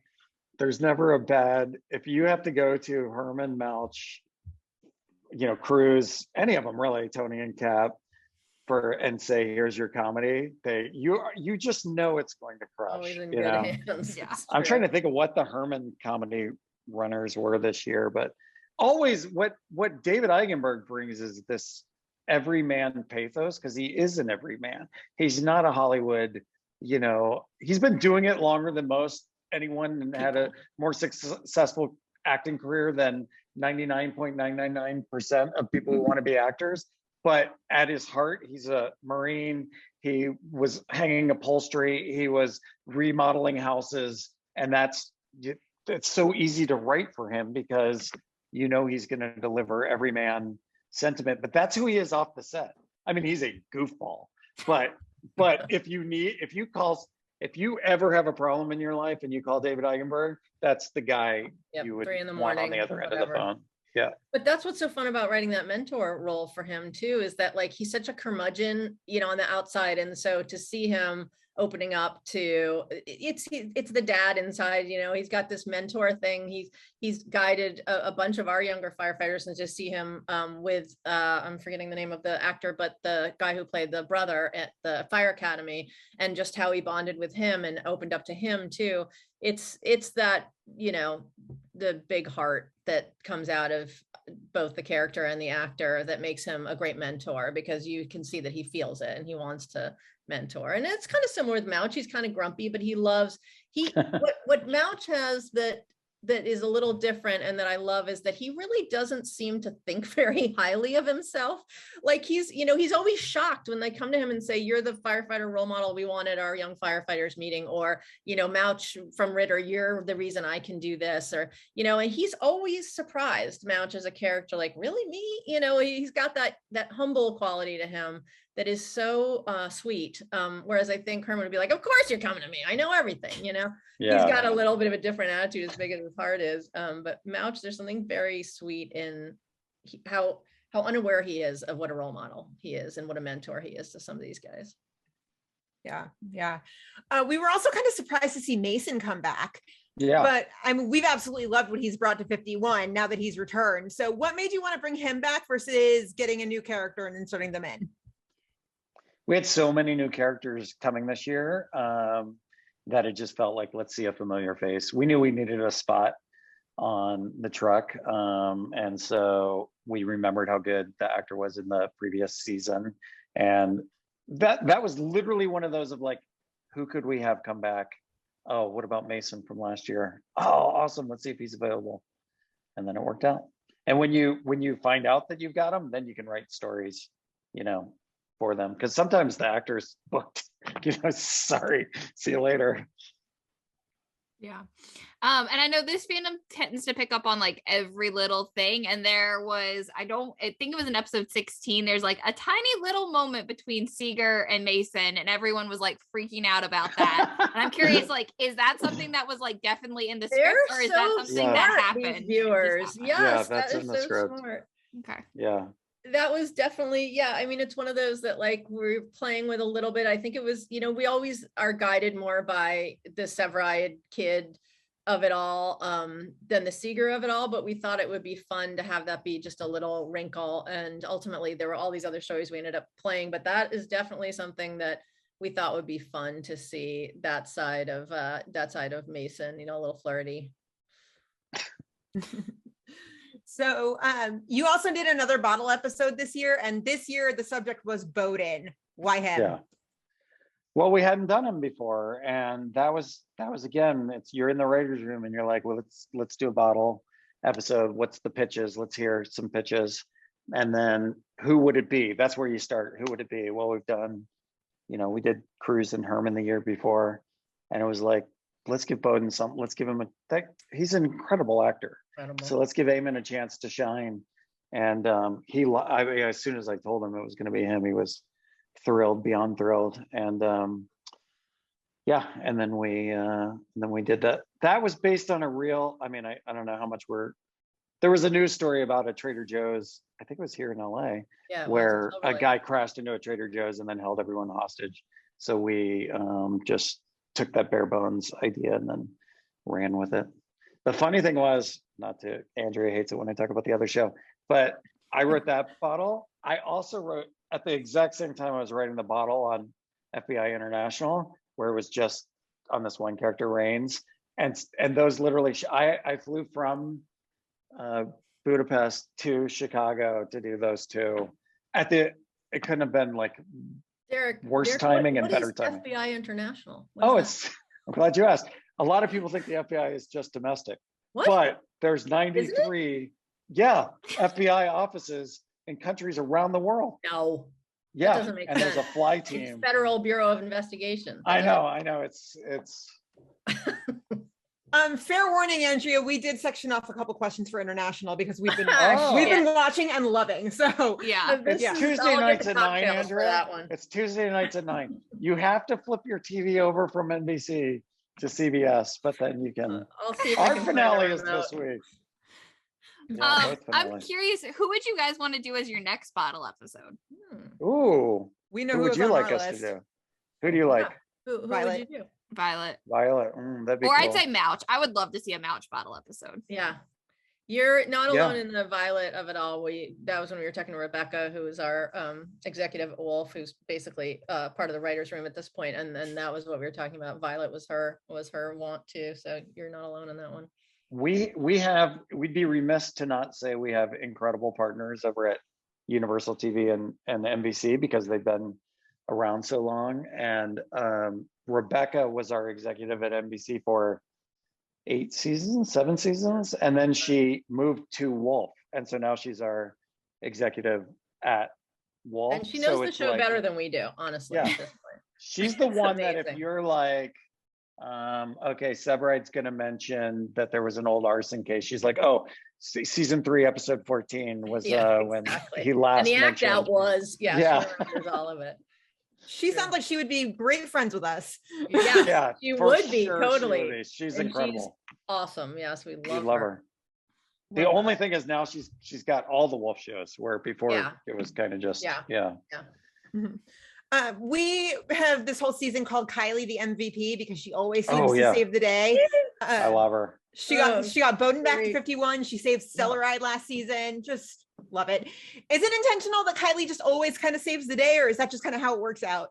there's never a bad, if you have to go to Herman, Mouch, Cruz, any of them really, Tony and Cap, and say, here's your comedy, you just know it's going to crush. Always in good hands. Yeah. I'm trying to think of what the Herman comedy runners were this year, but always what David Eigenberg brings is this everyman pathos, because he is an everyman. He's not a Hollywood, he's been doing it longer than most anyone and had a more successful acting career than 99.999% of people who want to be actors. But at his heart, he's a Marine. He was hanging upholstery. He was remodeling houses. And it's so easy to write for him because he's going to deliver everyman sentiment. But that's who he is off the set. I mean, he's a goofball. But if you ever have a problem in your life and you call David Eigenberg, that's the guy you would want on the other end of the phone. Yeah. But that's what's so fun about writing that mentor role for him too, is that like, he's such a curmudgeon, on the outside. And so to see him opening up to it's the dad inside, he's got this mentor thing. He's guided a bunch of our younger firefighters, and to see him with I'm forgetting the name of the actor, but the guy who played the brother at the fire academy, and just how he bonded with him and opened up to him too. It's that, the big heart that comes out of both the character and the actor that makes him a great mentor, because you can see that he feels it and he wants to mentor. And it's kind of similar with Mouch. He's kind of grumpy, but he loves what Mouch has that is a little different and that I love is that he really doesn't seem to think very highly of himself. Like he's always shocked when they come to him and say, you're the firefighter role model we want at our young firefighters meeting, or, Mouch from Ritter, you're the reason I can do this, or, and he's always surprised. Mouch as a character, like, really me? He's got that humble quality to him that is so sweet. Whereas I think Herman would be like, of course you're coming to me. I know everything, Yeah. He's got a little bit of a different attitude as big as his heart is. But Mouch, there's something very sweet in how unaware he is of what a role model he is and what a mentor he is to some of these guys. Yeah. We were also kind of surprised to see Mason come back. Yeah. But I mean, we've absolutely loved what he's brought to 51 now that he's returned. So what made you want to bring him back versus getting a new character and inserting them in? We had so many new characters coming this year that it just felt like, let's see a familiar face. We knew we needed a spot on the truck. And so we remembered how good the actor was in the previous season. And that was literally one of those of like, who could we have come back? Oh, what about Mason from last year? Oh, awesome. Let's see if he's available. And then it worked out. And when you find out that you've got him, then you can write stories, for them. Because sometimes the actor's booked, sorry, see you later. Yeah. And I know this fandom tends to pick up on like every little thing. And there was, I think it was in episode 16, there's like a tiny little moment between Seeger and Mason, and everyone was like freaking out about that. And I'm curious, like, is that something that was like definitely in the script, or is that something that happened? Viewers, yes, that's that in is the so script. smart. Okay. Yeah. That was definitely, I mean, it's one of those that like we're playing with a little bit. I think it was, we always are guided more by the Severide kid of it all than the Seeger of it all, but we thought it would be fun to have that be just a little wrinkle. And ultimately there were all these other stories we ended up playing, but that is definitely something that we thought would be fun to see, that side of Mason, a little flirty. So you also did another bottle episode this year, and this year the subject was Bowden. Why him? Yeah. Well, we hadn't done him before, and that was again, you're in the writers' room and you're like, well, let's do a bottle episode. What's the pitches? Let's hear some pitches. And then who would it be? That's where you start. Who would it be? Well, we've done, we did Cruz and Herman the year before, and it was like, let's give Bowden something. Let's give him he's an incredible actor. So let's give Eamon a chance to shine. And as soon as I told him it was going to be him, he was thrilled, beyond thrilled. And and then we did that. That was based on a real, I don't know how much there was a news story about a Trader Joe's, I think it was here in LA, where a guy crashed into a Trader Joe's and then held everyone hostage. So we just took that bare bones idea and then ran with it. The funny thing was, Andrea hates it when I talk about the other show, but I wrote that bottle. I also wrote at the exact same time I was writing the bottle on FBI International, where it was just on this one character, Reigns. And those literally, I flew from Budapest to Chicago to do those two. It couldn't have been like Derek, worse timing and better timing. FBI International? I'm glad you asked. A lot of people think the FBI is just domestic. What? But there's 93 FBI offices in countries around the world. No. Yeah. That doesn't make sense. There's a fly team. It's Federal Bureau of Investigation. I know. It's fair warning, Andrea, we did section off a couple questions for international because we've been watching and loving. So it's Tuesday nights at 9, Andrea. It's Tuesday nights at 9. You have to flip your TV over from NBC to CBS, but then you can. Our finale is this week. Yeah, I'm curious, who would you guys want to do as your next bottle episode? Ooh, we know who would you like us to do? Who do you like? Who Violet. would you do? Violet. That'd be Or cool. I'd say Mouch. I would love to see a Mouch bottle episode. Yeah. You're not Yeah. alone in the Violet of it all. That was when we were talking to Rebecca, who is our executive at Wolf, who's basically part of the writer's room at this point. And then that was what we were talking about. Violet was her want to. So you're not alone on that one. We'd be remiss to not say we have incredible partners over at Universal TV and NBC because they've been around so long. And Rebecca was our executive at NBC for 7 seasons, and then she moved to Wolf, and so now she's our executive at Wolf. And she knows the show better than we do, honestly. Yeah. At this point. She's the It's one that if amazing. you're like, okay, Severite's going to mention that there was an old arson case, she's like, oh, season 3, episode 14 was when he last and the act mentioned. out was Yeah. She remembers all of it. She sounds like she would be great friends with us. Yeah, Yeah, she for would be, sure she totally. would be. She's And incredible. Awesome. Yes, we We love, love her. her. The only thing is now she's got all the Wolf shows, where before Yeah. it was kind of just Yeah. We have this whole season called Kylie the MVP because she always seems Oh, to yeah. save the day. I love her. She got Bowden back to great. 51. She saved Stellaride last season. Just love it. Is it intentional that Kylie just always kind of saves the day, or is that just kind of how it works out?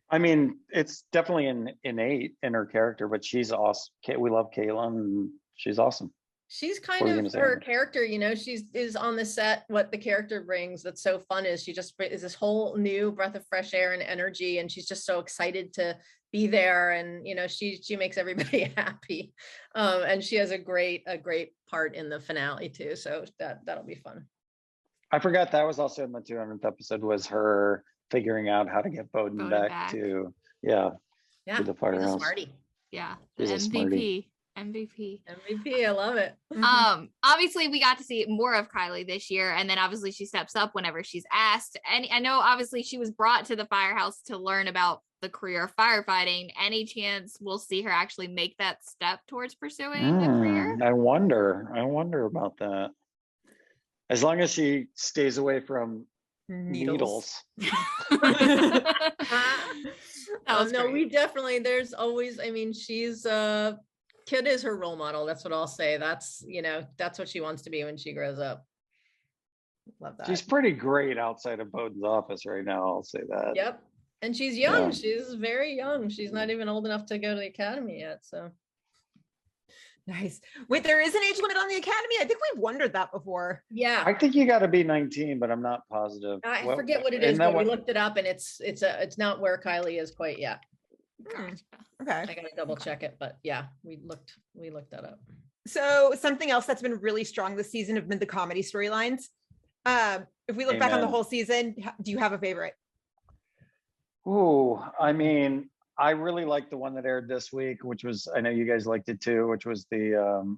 I mean, it's definitely innate in her character, but she's awesome. We love Caitlin, and she's awesome. She's What kind were you of gonna say, her Amber? character, is on the set. What the character brings that's so fun is she just is this whole new breath of fresh air and energy, and she's just so excited to be there, and she makes everybody happy, and she has a great part in the finale too. So that'll be fun. I forgot that was also in the 200th episode, was her figuring out how to get Bowden back to Yeah, the she's a firehouse. smarty. Yeah. She's a smarty. MVP. MVP, I love it. Obviously we got to see more of Kylie this year, and then obviously she steps up whenever she's asked. And I know obviously she was brought to the firehouse to learn about the career of firefighting. Any chance we'll see her actually make that step towards pursuing a career? I wonder about that. As long as she stays away from needles. No, we definitely, there's always, she's Kid is her role model. That's what I'll say. That's what she wants to be when she grows up. Love that. She's pretty great outside of Bowden's office right now, I'll say that. Yep. And she's young. Yeah. She's very young. She's not even old enough to go to the academy yet. So Nice. Wait, there is an age limit on the academy? I think we've wondered that before. yeah. I think you got to be 19, but I'm not positive. I Well, forget what it isn't is, that but we what- looked it up and it's not where Kylie is quite yet. Okay. I gotta double check it, but yeah, we looked that up. So something else that's been really strong this season have been the comedy storylines. If we look back on the Amen. whole season, do you have a favorite? Ooh, I mean, I really liked the one that aired this week, which was, I know you guys liked it too, which was the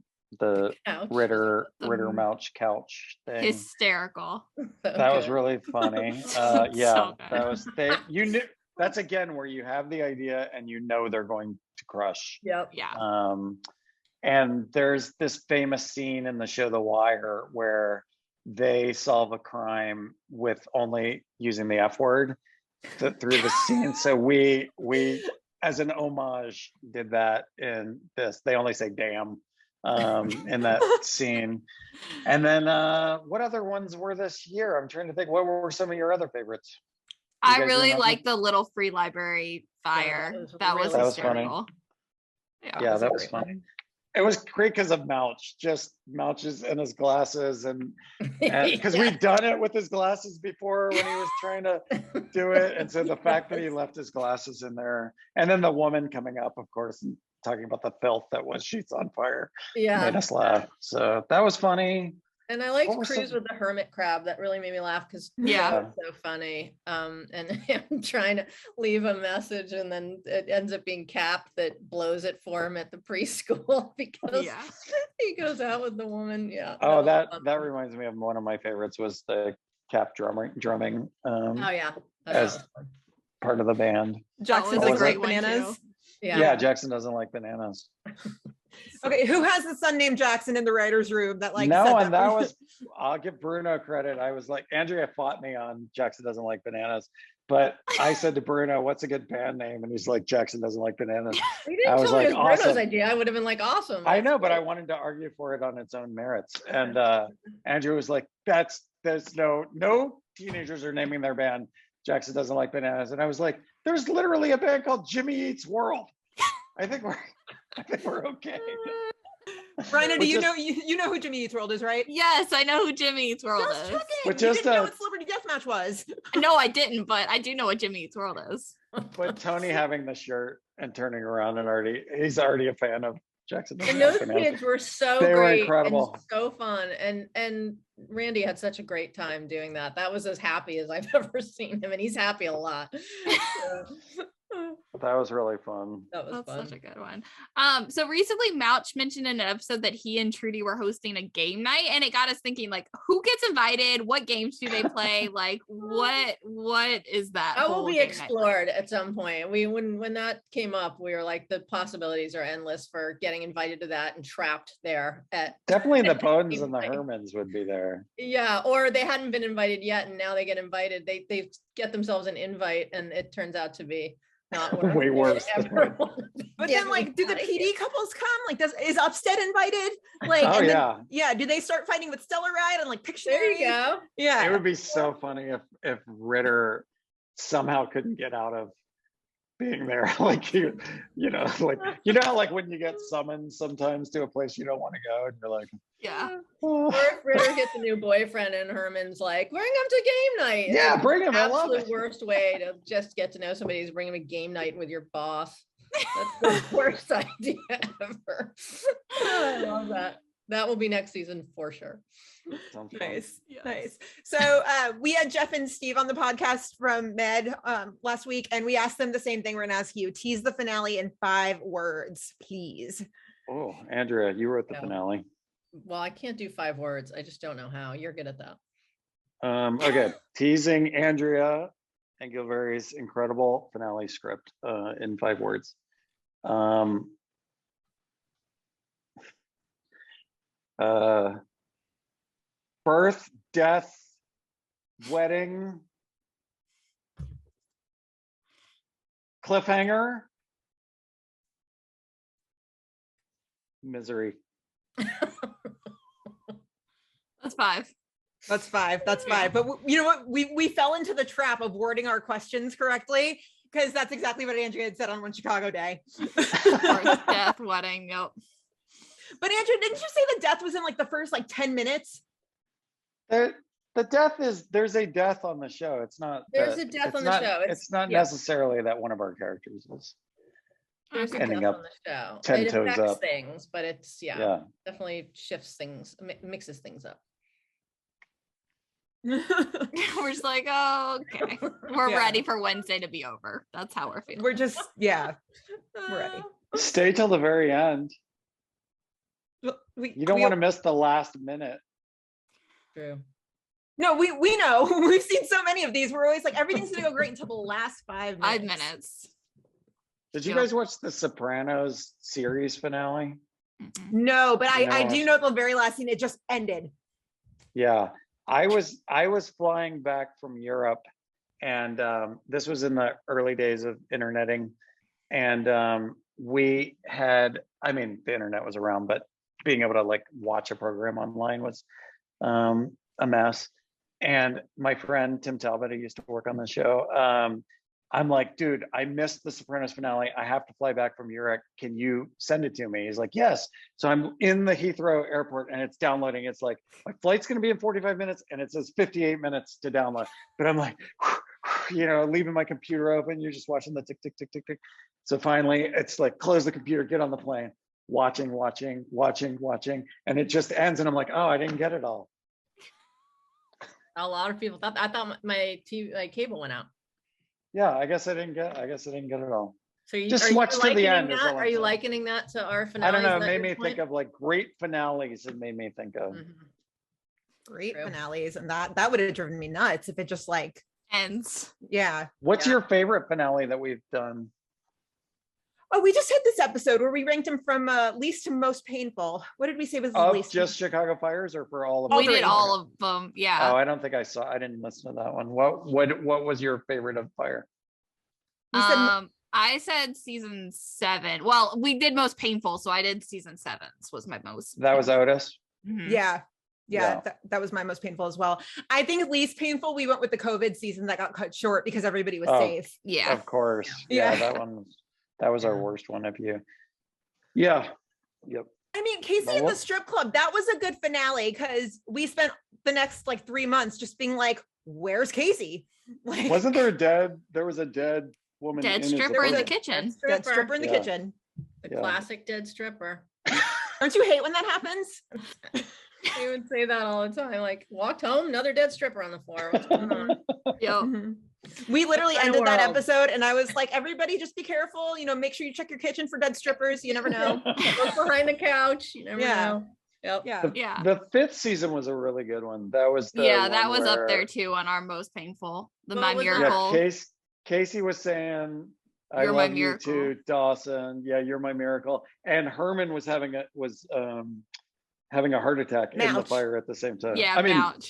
Couch. Ritter The- Mouch couch thing. Hysterical. That was Okay. really funny. So Yeah, good. that was you knew that's again where you have the idea and you know they're going to crush. Yep. Yeah. And there's this famous scene in the show The Wire where they solve a crime with only using the F word through the scene. So we as an homage did that in this. They only say damn in that scene. And then what other ones were this year? I'm trying to think, what were some of your other favorites? You I guys really remember? like the little free library fire. that was That was really- That was funny. hysterical. Yeah, that was great. funny. It was great because of Mouch, just Mouch's and his glasses, and because we'd done it with his glasses before when he was trying to do it, and so the fact that he left his glasses in there, and then the woman coming up, of course, and talking about the filth that was Sheets on Fire, Yeah. made us laugh. So that was funny. And I liked What were Cruise some- with the hermit crab. That really made me laugh because Yeah. was so funny. And him trying to leave a message and then it ends up being Cap that blows it for him at the preschool because Yeah. he goes out with the woman. Yeah. Oh, was that fun. reminds me of one of my favorites was the Cap drumming Oh yeah. That as- was fun. part of the band. Jackson was a doesn't great like one, bananas. too. Yeah. Jackson doesn't like bananas. Okay, who has the son named Jackson in the writer's room that like no, said and that for- was, I'll give Bruno credit. I was like, Andrea fought me on Jackson doesn't like bananas, but I said to Bruno, what's a good band name? And he's like, Jackson doesn't like bananas. You didn't I was tell me like, it was Bruno's awesome. idea. I would have been like, awesome. I That's know, but I great. wanted to argue for it on its own merits. And Andrew was like, there's no teenagers are naming their band Jackson doesn't like bananas. And I was like, there's literally a band called Jimmy Eats World. I think we're okay. Rhino, do you Which know you know who Jimmy Eats World is, right? Yes, I know who Jimmy Eats World Just is. checking. But You just, didn't know what Celebrity Deathmatch was. No, I didn't, but I do know what Jimmy Eats World is. But Tony having the shirt and turning around and he's already a fan of Jackson. And those kids were so They were great incredible. and so fun. And Randy had such a great time doing that. That was as happy as I've ever seen him, and he's happy a lot. That was really fun. That was That's fun. such a good one. So recently Mouch mentioned in an episode that he and Trudy were hosting a game night, and it got us thinking, like, who gets invited? What games do they play? Like, what is that? That will whole be game night explored at some point. When that came up, we were like, the possibilities are endless for getting invited to that and trapped there at Definitely the Bones game and the night. Hermans would be there. Yeah, or they hadn't been invited yet, and now they get invited. They get themselves an invite, and it turns out to be not what Way they worse than ever what- wanted to But get then, like, me do the out of PD here. couples come? Like, is Upstead invited? Like, Oh and then- yeah. yeah. Do they start fighting with Stella Ride and like Pictionary? There you go. Yeah. It would be so funny if Ritter somehow couldn't get out of being there. Like you know, like how like when you get summoned sometimes to a place you don't want to go and you're like, Yeah. oh. Or if Ritter gets a new boyfriend and Herman's like, bring him to game night. It's Yeah, like bring him. the I love absolute it. worst way to just get to know somebody is bring him a game night with your boss. That's the worst idea ever. I love that. That will be next season for sure. Sounds fun. Nice. Yes. Nice. So we had Jeff and Steve on the podcast from Med last week, and we asked them the same thing. We're gonna ask you, tease the finale in 5 words, please. Oh, Andrea, you wrote the No. finale. Well, I can't do 5 words. I just don't know how. You're good at that. Okay, teasing Andrea and Gilvary's incredible finale script in 5 words. Birth, death, wedding, cliffhanger, misery. That's 5. That's 5. That's 5. But you know what? We fell into the trap of wording our questions correctly, because that's exactly what Andrea had said on One Chicago Day. Birth, death, wedding. Yep. But Andrea, didn't you say the death was in like the first like 10 minutes? The death is, there's a death on the show. It's not. There's that- a death it's on the not- show. It's not yeah. necessarily that one of our characters is. There's a ending death up on the show. 10 It toes affects up. things, but it's Yeah. definitely shifts things, mixes things up. We're just like, oh, okay. We're Yeah. ready for Wednesday to be over. That's how we're feeling. We're just, yeah, we're ready. Stay till the very end. We, You don't want to miss the last minute. True. No, we know. We've seen so many of these. We're always like, everything's gonna go great until the last 5 minutes. 5 minutes. Did you Yeah. guys watch the Sopranos series finale? Mm-mm. No, but I No. do know the very last scene, it just ended. Yeah, I was flying back from Europe, and this was in the early days of interneting, and we had, I mean, the internet was around, but being able to like watch a program online was a mess. And my friend Tim Talbot, who used to work on the show, I'm like, dude, I missed the Sopranos finale. I have to fly back from Europe. Can you send it to me? He's like, yes. So I'm in the Heathrow airport and it's downloading. It's like, my flight's going to be in 45 minutes and it says 58 minutes to download. But I'm like, leaving my computer open. You're just watching the tick, tick, tick, tick, tick. So finally it's like, close the computer, get on the plane, watching. And it just ends. And I'm like, oh, I didn't get it all. A lot of people thought, I thought my TV, like cable went out. Yeah, I guess I didn't get it all. So you Just are you watch to the likening end is that? all I'm Are you saying. likening that to our I finale? don't know. It made me think of like great finales. It made me think of. Great True. finales, and that would have driven me nuts if it just like, Ends. yeah. What's Yeah. your favorite finale that we've done? Oh, we just had this episode where we ranked them from least to most painful. What did we say was the least? Just Chicago Fires, or for all of We them? did all of them. Yeah. Oh, I don't think I didn't listen to that one. What was your favorite of Fire? I said season 7. Well, we did most painful, so I did season 7 was my most. That was Otis. Mhm. Yeah. That was my most painful as well. I think least painful, we went with the COVID season that got cut short because everybody was safe. Yeah. Of course. Yeah. That was our worst one of you. Yeah. Yep. I mean, Casey in the strip club, that was a good finale because we spent the next like 3 months just being like, where's Casey? Like, Wasn't there there was a dead woman. Dead stripper in the kitchen. Dead stripper in the kitchen. The classic dead stripper. Don't you hate when that happens? They would say that all the time. Like, walked home, another dead stripper on the floor. What's going on? Yep. We literally ended that world. episode, and I was like, everybody just be careful. You know, make sure you check your kitchen for dead strippers. You never know. Look behind the couch. You never know. Yep. Yeah. The 5th season was a really good one. That was that was up there too on our most painful. My Miracle. Yeah, Casey was saying, "I love you too, Dawson." Yeah, you're my miracle. And Herman was having a heart attack in the fire at the same time. Yeah,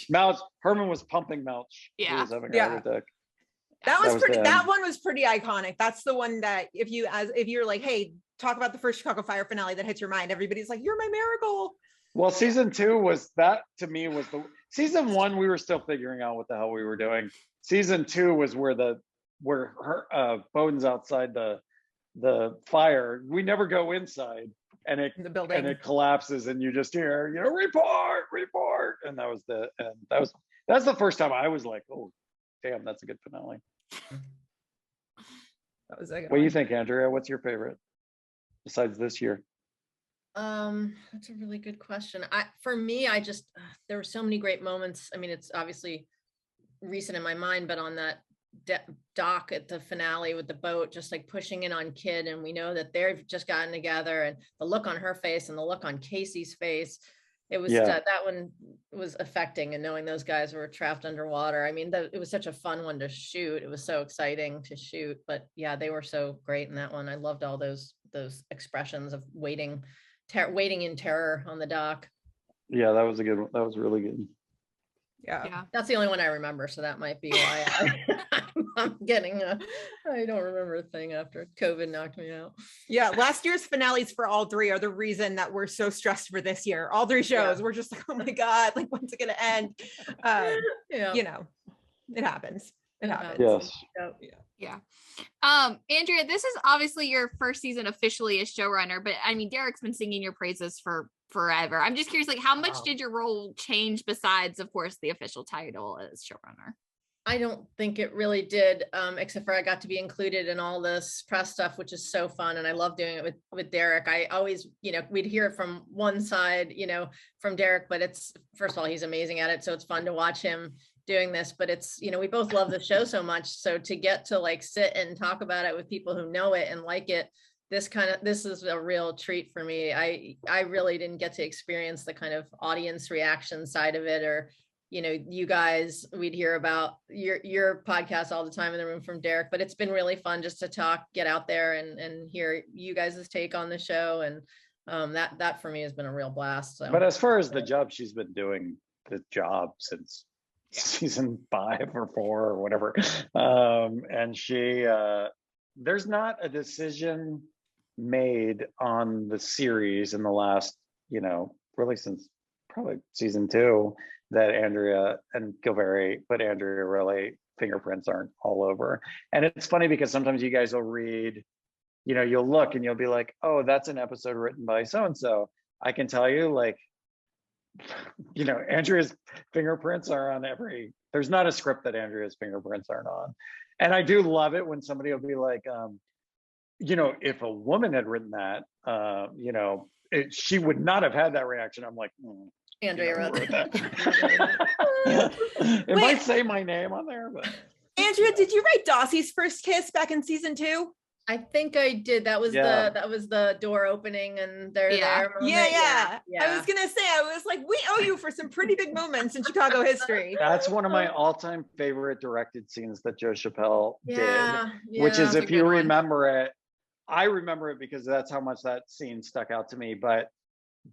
Mouch. Herman was pumping Mouch. Yeah, he was having a heart attack. That was pretty. That one was pretty iconic. That's the one that if you're like, hey, talk about the first Chicago Fire finale that hits your mind, everybody's like, you're my miracle. Well, season 2 was that to me was season 1. We were still figuring out what the hell we were doing. Season 2 was where Bowden's outside the fire. We never go inside, and the building, and it collapses, and you just hear, report, and that's the first time I was like, oh, damn, that's a good finale. That was a good What do you think, Andrea? What's your favorite besides this year? That's a really good question. For me, there were so many great moments. I mean, it's obviously recent in my mind, but on that dock at the finale with the boat, just like pushing in on Kid, and we know that they've just gotten together, and the look on her face and the look on Casey's face, it was that one was affecting, and knowing those guys were trapped underwater. I mean, it was such a fun one to shoot. It was so exciting to shoot, but yeah, they were so great in that one. I loved all those expressions of waiting in terror on the dock. Yeah, that was a good one. That was really good. Yeah. That's the only one I remember, so that might be why I'm getting I don't remember a thing after COVID knocked me out. Yeah, last year's finales for all 3 are the reason that we're so stressed for this year. All 3 shows, we're just like, oh my god, like when's it gonna end? You know, it happens. It happens. Yes. Yeah. Andrea, this is obviously your first season officially as showrunner, but I mean, Derek's been singing your praises for forever. I'm just curious, like, how much did your role change besides, of course, the official title as showrunner? I don't think it really did, except for I got to be included in all this press stuff, which is so fun. And I love doing it with Derek. I always, we'd hear it from one side, from Derek, but it's, first of all, he's amazing at it. So it's fun to watch him doing this, but it's, we both love the show so much. So to get to like sit and talk about it with people who know it and like it, this is a real treat for me. I really didn't get to experience the kind of audience reaction side of it, or you guys, we'd hear about your podcast all the time in the room from Derek, but it's been really fun just to talk, get out there and hear you guys' take on the show. And that for me has been a real blast. So. But as far as the job, she's been doing the job since season 5 or 4 or whatever. And she, there's not a decision made on the series in the last, really since probably season 2, that Andrea and Gilberry, but Andrea really fingerprints aren't all over. And it's funny because sometimes you guys will read, you'll look and you'll be like, oh, that's an episode written by so-and-so. I can tell you, like, Andrea's fingerprints are on there's not a script that Andrea's fingerprints aren't on. And I do love it when somebody will be like, if a woman had written that, she would not have had that reaction. I'm like, Andrea wrote that. It might say my name on there, but Andrea, did you write Dossie's first kiss back in season 2? I think I did. That was the door opening and they're there. Yeah. I was gonna say, I was like, we owe you for some pretty big moments in Chicago history. That's one of my all-time favorite directed scenes that Joe Chappelle did, which is, if you remember it, I remember it because that's how much that scene stuck out to me. But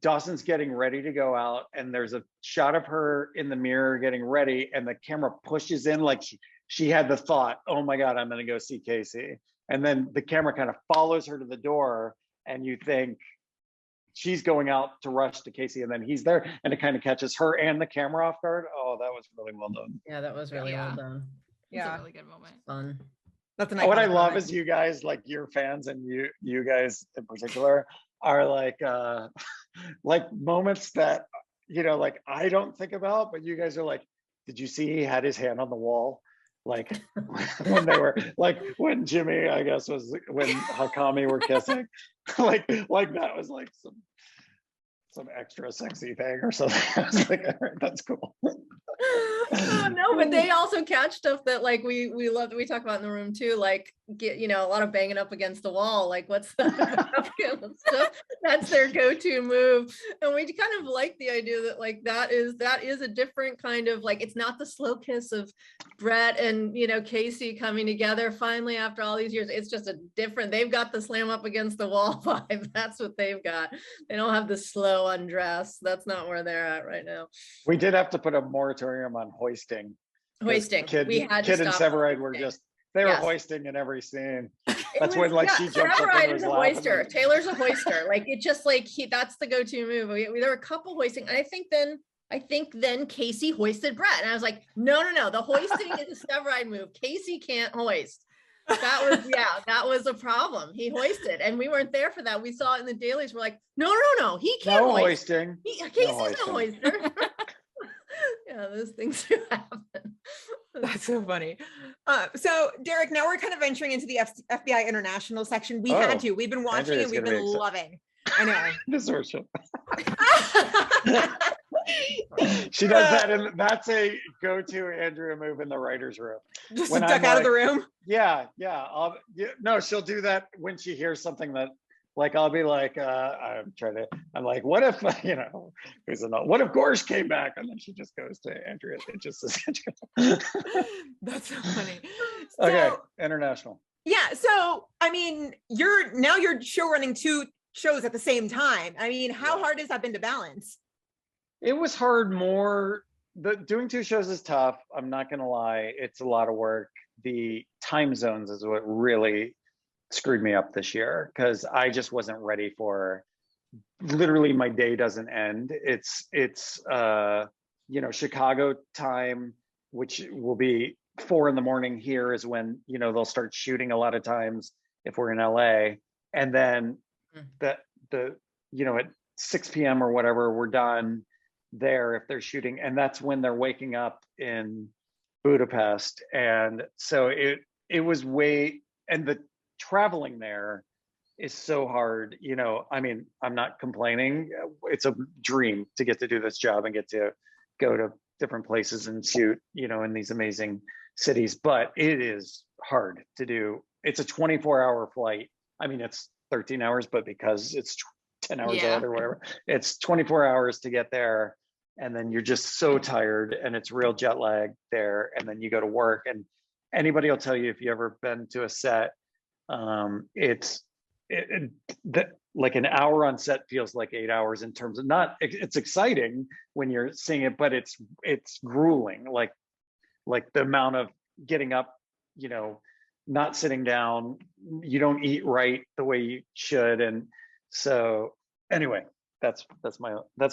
Dawson's getting ready to go out, and there's a shot of her in the mirror getting ready, and the camera pushes in like she had the thought, oh my God, I'm going to go see Casey. And then the camera kind of follows her to the door, and you think she's going out to rush to Casey, and then he's there, and it kind of catches her and the camera off guard. Oh, that was really well done. Yeah, that was really well done. Yeah, a really good moment. Fun. That's What I love is you guys, like your fans and you guys in particular, are like moments that, you know, like I don't think about, but you guys are like, did you see he had his hand on the wall? Like when they were like, when Jimmy, I guess, was when Hawkami were kissing, like that was like some extra sexy thing or something. I was like, all right, that's cool. Oh, no, but they also catch stuff that like we love that we talk about in the room too, like get, you know, a lot of banging up against the wall, like what's that stuff, that's their go-to move. And we kind of like the idea that like that is a different kind of, like, it's not the slow kiss of Brett and, you know, Casey coming together finally after all these years. It's just a different, they've got the slam up against the wall vibe. That's what they've got. They don't have the slow undress. That's not where they're at right now. We did have to put a moratorium on hoisting. Kid We had to and Severide were hoisting. just, they were Yes. hoisting in every scene. That's when like she jumps up Severide and is was a laughing. hoister. Taylor's a hoister. Like it just like that's the go-to move. There were a couple hoisting, and I think then Casey hoisted Brett, and I was like, no, the hoisting is a Severide move. Casey can't hoist. That was a problem. He hoisted, and we weren't there for that. We saw it in the dailies. We're like, no, he can't No hoist. hoisting. Casey's no hoister. Yeah, those things do happen. That's so funny. So Derek, now we're kind of entering into the FBI International section. We had to. We've been watching Andrea's and we've gonna been be loving. I know. This worship. She does that, and that's a go-to Andrea move in the writer's room. Just When duck I'm out of like, the room. Yeah. No, she'll do that when she hears something that, like, I'll be like, I'm like, what if, you know, what if Gorsh came back? And then she just goes to Andrea. It just says Andrea. That's so funny. Okay, international. Yeah. So, I mean, you're show running 2 shows at the same time. I mean, how hard has that been to balance? It was hard. Doing 2 shows is tough. I'm not going to lie. It's a lot of work. The time zones is what really screwed me up this year, because I just wasn't ready for, literally my day doesn't end. It's you know, Chicago time, which will be 4 a.m. here, is when, you know, they'll start shooting a lot of times if we're in LA. And then the you know, at 6 p.m. or whatever, we're done there if they're shooting, and that's when they're waking up in Budapest. And so it was and the traveling there is so hard, you know. I mean, I'm not complaining. It's a dream to get to do this job and get to go to different places and shoot, you know, in these amazing cities, but it is hard to do. It's a 24-hour flight. I mean, it's 13 hours, but because it's 10 hours out or whatever, it's 24 hours to get there. And then you're just so tired, and it's real jet lag there. And then you go to work, and anybody will tell you, if you ever been to a set, like an hour on set feels like 8 hours in terms of, not, it's exciting when you're seeing it, but it's grueling. Like the amount of getting up, you know, not sitting down, you don't eat right the way you should. And so anyway, that's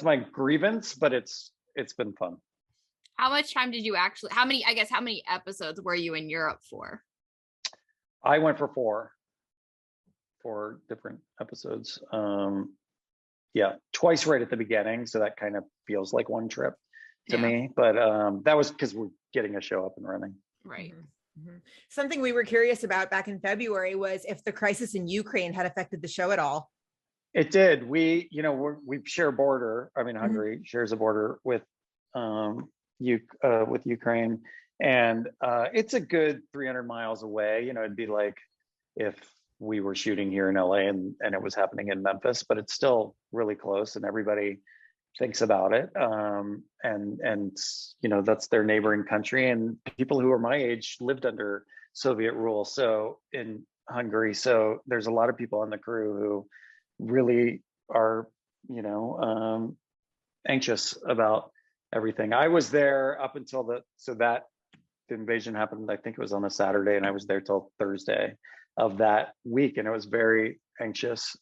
my grievance, but it's been fun. How much time did you actually, how many episodes were you in Europe for? I went for 4 different episodes. Twice right at the beginning, so that kind of feels like one trip to me, but that was because we're getting a show up and running. Right. Mm-hmm. Something we were curious about back in February was if the crisis in Ukraine had affected the show at all. It did. We share a border. I mean, Hungary shares a border with Ukraine, and it's a good 300 miles away. You know, it'd be like if we were shooting here in LA and it was happening in Memphis, but it's still really close, and everybody thinks about it. And you know, that's their neighboring country, and people who are my age lived under Soviet rule. So in Hungary. So there's a lot of people on the crew who really are, anxious about everything. I was there up until the invasion happened. I think it was on a Saturday, and I was there till Thursday of that week, and it was very anxious.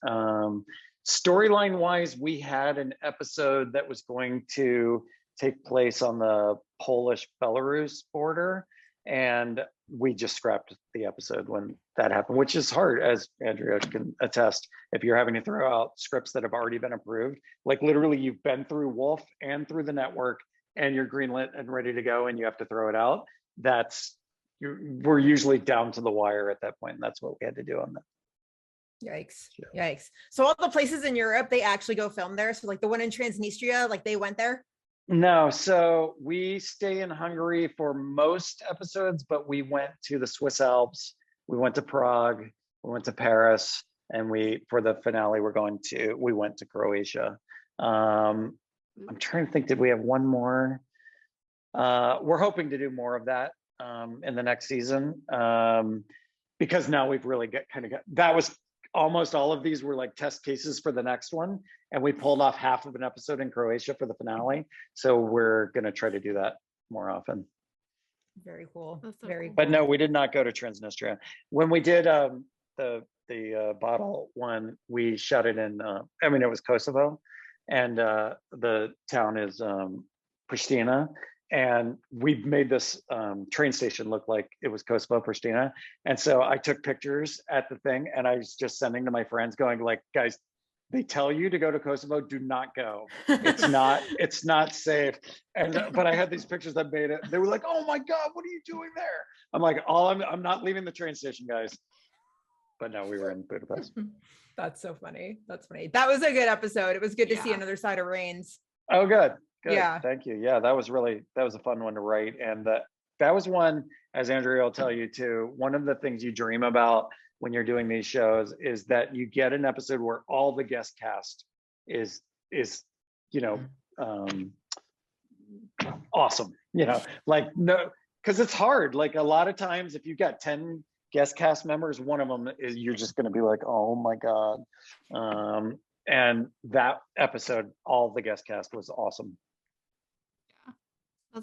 Storyline wise, we had an episode that was going to take place on the Polish-Belarus border, and we just scrapped the episode when that happened, which is hard, as Andrea can attest. If you're having to throw out scripts that have already been approved, like literally you've been through Wolf and through the network, and you're greenlit and ready to go, and you have to throw it out, we're usually down to the wire at that point, and that's what we had to do on that. Yikes. So all the places in Europe, they actually go film there? So like the one in Transnistria, like they went there? No, so we stay in Hungary for most episodes, but we went to the Swiss Alps, we went to Prague, we went to Paris, and for the finale, we went to Croatia. I'm trying to think, did we have one more? We're hoping to do more of that in the next season, because now we've really that was almost all of these were like test cases for the next one, and we pulled off half of an episode in Croatia for the finale. So we're going to try to do that more often. Very cool. So Very cool. But no, we did not go to Transnistria. When we did the bottle one, we shot it in, it was Kosovo, and the town is Pristina. And we made this train station look like it was Kosovo, Pristina. And so I took pictures at the thing, and I was just sending to my friends going like, guys, they tell you to go to Kosovo, do not go. It's not safe. But I had these pictures that made it. They were like, oh my God, what are you doing there? I'm like, I'm not leaving the train station, guys. But no, we were in Budapest. That's so funny. That's funny. That was a good episode. It was good to see another side of Reigns. Oh, good. Good. Yeah. Thank you. Yeah, that was a fun one to write. And that was one, as Andrea will tell you too, one of the things you dream about when you're doing these shows is that you get an episode where all the guest cast is awesome, like, no, because it's hard. Like a lot of times if you've got 10 guest cast members, one of them is, you're just going to be like, oh my God. And that episode, all the guest cast was awesome.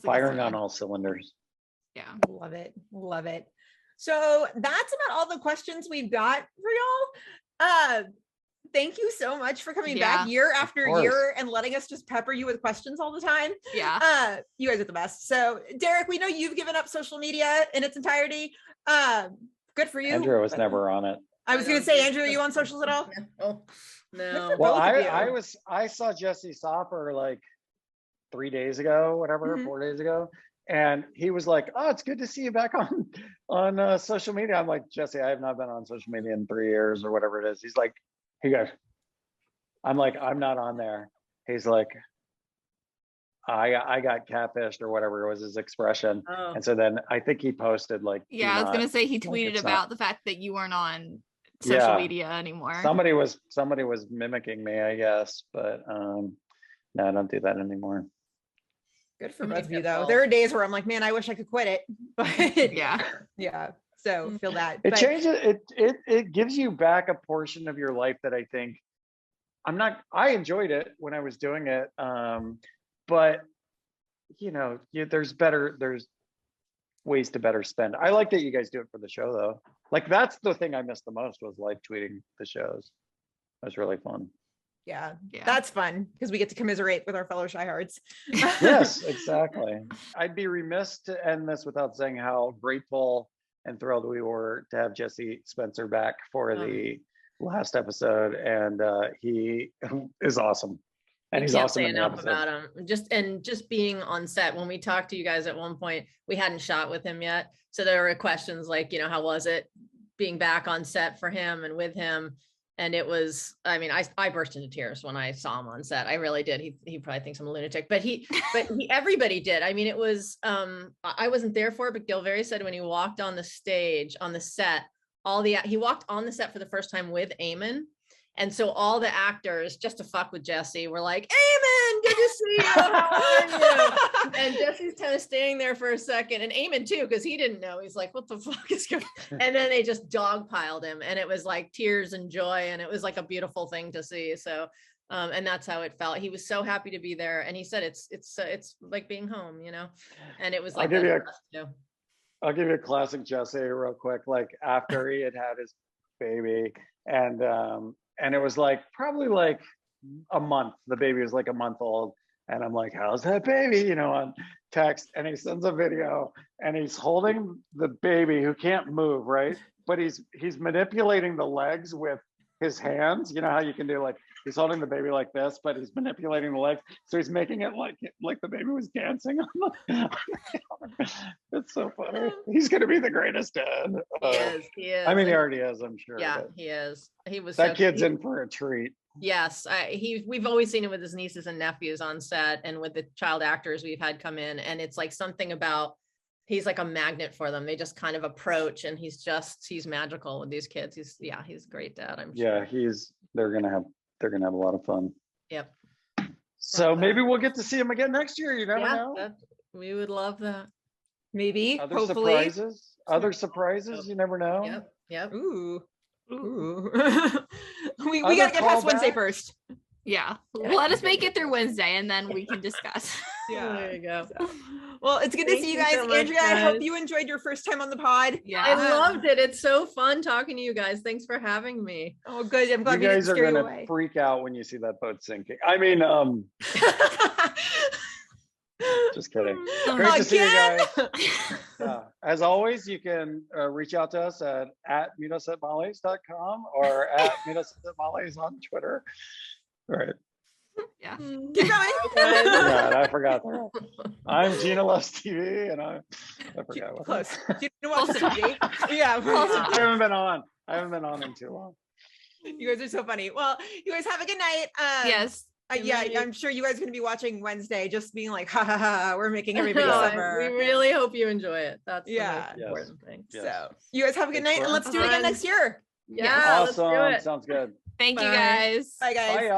Firing on all cylinders. Yeah. Love it. So that's about all the questions we've got for y'all. Thank you so much for coming back year after year and letting us just pepper you with questions all the time. Yeah. You guys are the best. So Derek, we know you've given up social media in its entirety. Good for you. Andrea was never on it. I was going to say, Andrew, are you on socials at all? No. Well, I saw Jesse Sopper like 3 days ago, whatever, 4 days ago. And he was like, oh, it's good to see you back on social media. I'm like, Jesse, I have not been on social media in 3 years or whatever it is. He's like, he goes, I'm like, I'm not on there. He's like, I got catfished or whatever was his expression. Oh. And so then I think he posted like, I was going to say he tweeted about the fact that you weren't on social media anymore. Somebody was mimicking me, I guess, but no, I don't do that anymore. Good for both of you though. There are days where I'm like, man, I wish I could quit it, but yeah. So feel that. It changes. It gives you back a portion of your life that I think I enjoyed it when I was doing it. But there's ways to better spend. I like that you guys do it for the show though. Like that's the thing I missed the most was live tweeting the shows. It was really fun. Yeah. That's fun because we get to commiserate with our fellow Shyhards. Yes, exactly. I'd be remiss to end this without saying how grateful and thrilled we were to have Jesse Spencer back for the last episode, and he is awesome. And he's awesome. Can't say enough about him. Just being on set. When we talked to you guys at one point, we hadn't shot with him yet, so there were questions like, how was it being back on set for him and with him? And it was, I burst into tears when I saw him on set. I really did. He probably thinks I'm a lunatic, but everybody did. It was, I wasn't there for it, but Gilveri said when he walked on the stage, on the set, he walked on the set for the first time with Eamon, And so all the actors, just to fuck with Jesse, were like, Eamon, good to see you. How are you? And Jesse's kind of staying there for a second. And Eamon too, because he didn't know. He's like, what the fuck is going on? And then they just dogpiled him. And it was like tears and joy. And it was like a beautiful thing to see. So, and that's how it felt. He was so happy to be there. And he said, it's like being home, you know? And it was like, I'll give you a classic Jesse real quick. Like after he had his baby and it was like probably like a month. The baby was like a month old. And I'm like, how's that baby? You know, on text. And he sends a video and he's holding the baby who can't move, right? But he's manipulating the legs with his hands. You know how you can do like, he's holding the baby like this, but he's manipulating the legs. So he's making it like the baby was dancing on the It's so funny. He's going to be the greatest dad. He is. I mean, he already is, I'm sure. Yeah, he is. He was that kid's in for a treat. Yes, we've always seen it with his nieces and nephews on set and with the child actors we've had come in. And it's like something about, he's like a magnet for them. They just kind of approach and he's magical with these kids. He's a great dad, I'm sure. Yeah, they're gonna have a lot of fun. Yep. So maybe we'll get to see him again next year. You never know. We would love that. Maybe. Hopefully. Other surprises. You never know. Yep. Ooh. we gotta get past Wednesday first. Yeah. Let us make it through Wednesday and then we can discuss. Yeah. There you go. So, well, it's good to see you guys. So Andrea, I hope you enjoyed your first time on the pod. Yeah. I loved it. It's so fun talking to you guys. Thanks for having me. Oh, good. I'm glad you guys are gonna away. freak out when you see that boat sinking. I mean, just kidding. Great to see you guys. As always, you can reach out to us at meetusatmolly's.com or at meetusatmolly's on Twitter. All right. Yeah. Keep going. God, I forgot that. I'm Gina Loves TV, and I forgot what. Close. Gina Loves TV. Yeah. I haven't been on in too long. You guys are so funny. Well, you guys have a good night. Yes. I'm sure you guys are going to be watching Wednesday, just being like, ha ha ha, we're making everybody suffer. We really hope you enjoy it. That's the most important thing. Yes. So you guys have a good night, and let's do it again next year. Yeah, awesome. let's do it. Sounds good. Thank you guys. Bye guys. Bye, y'all.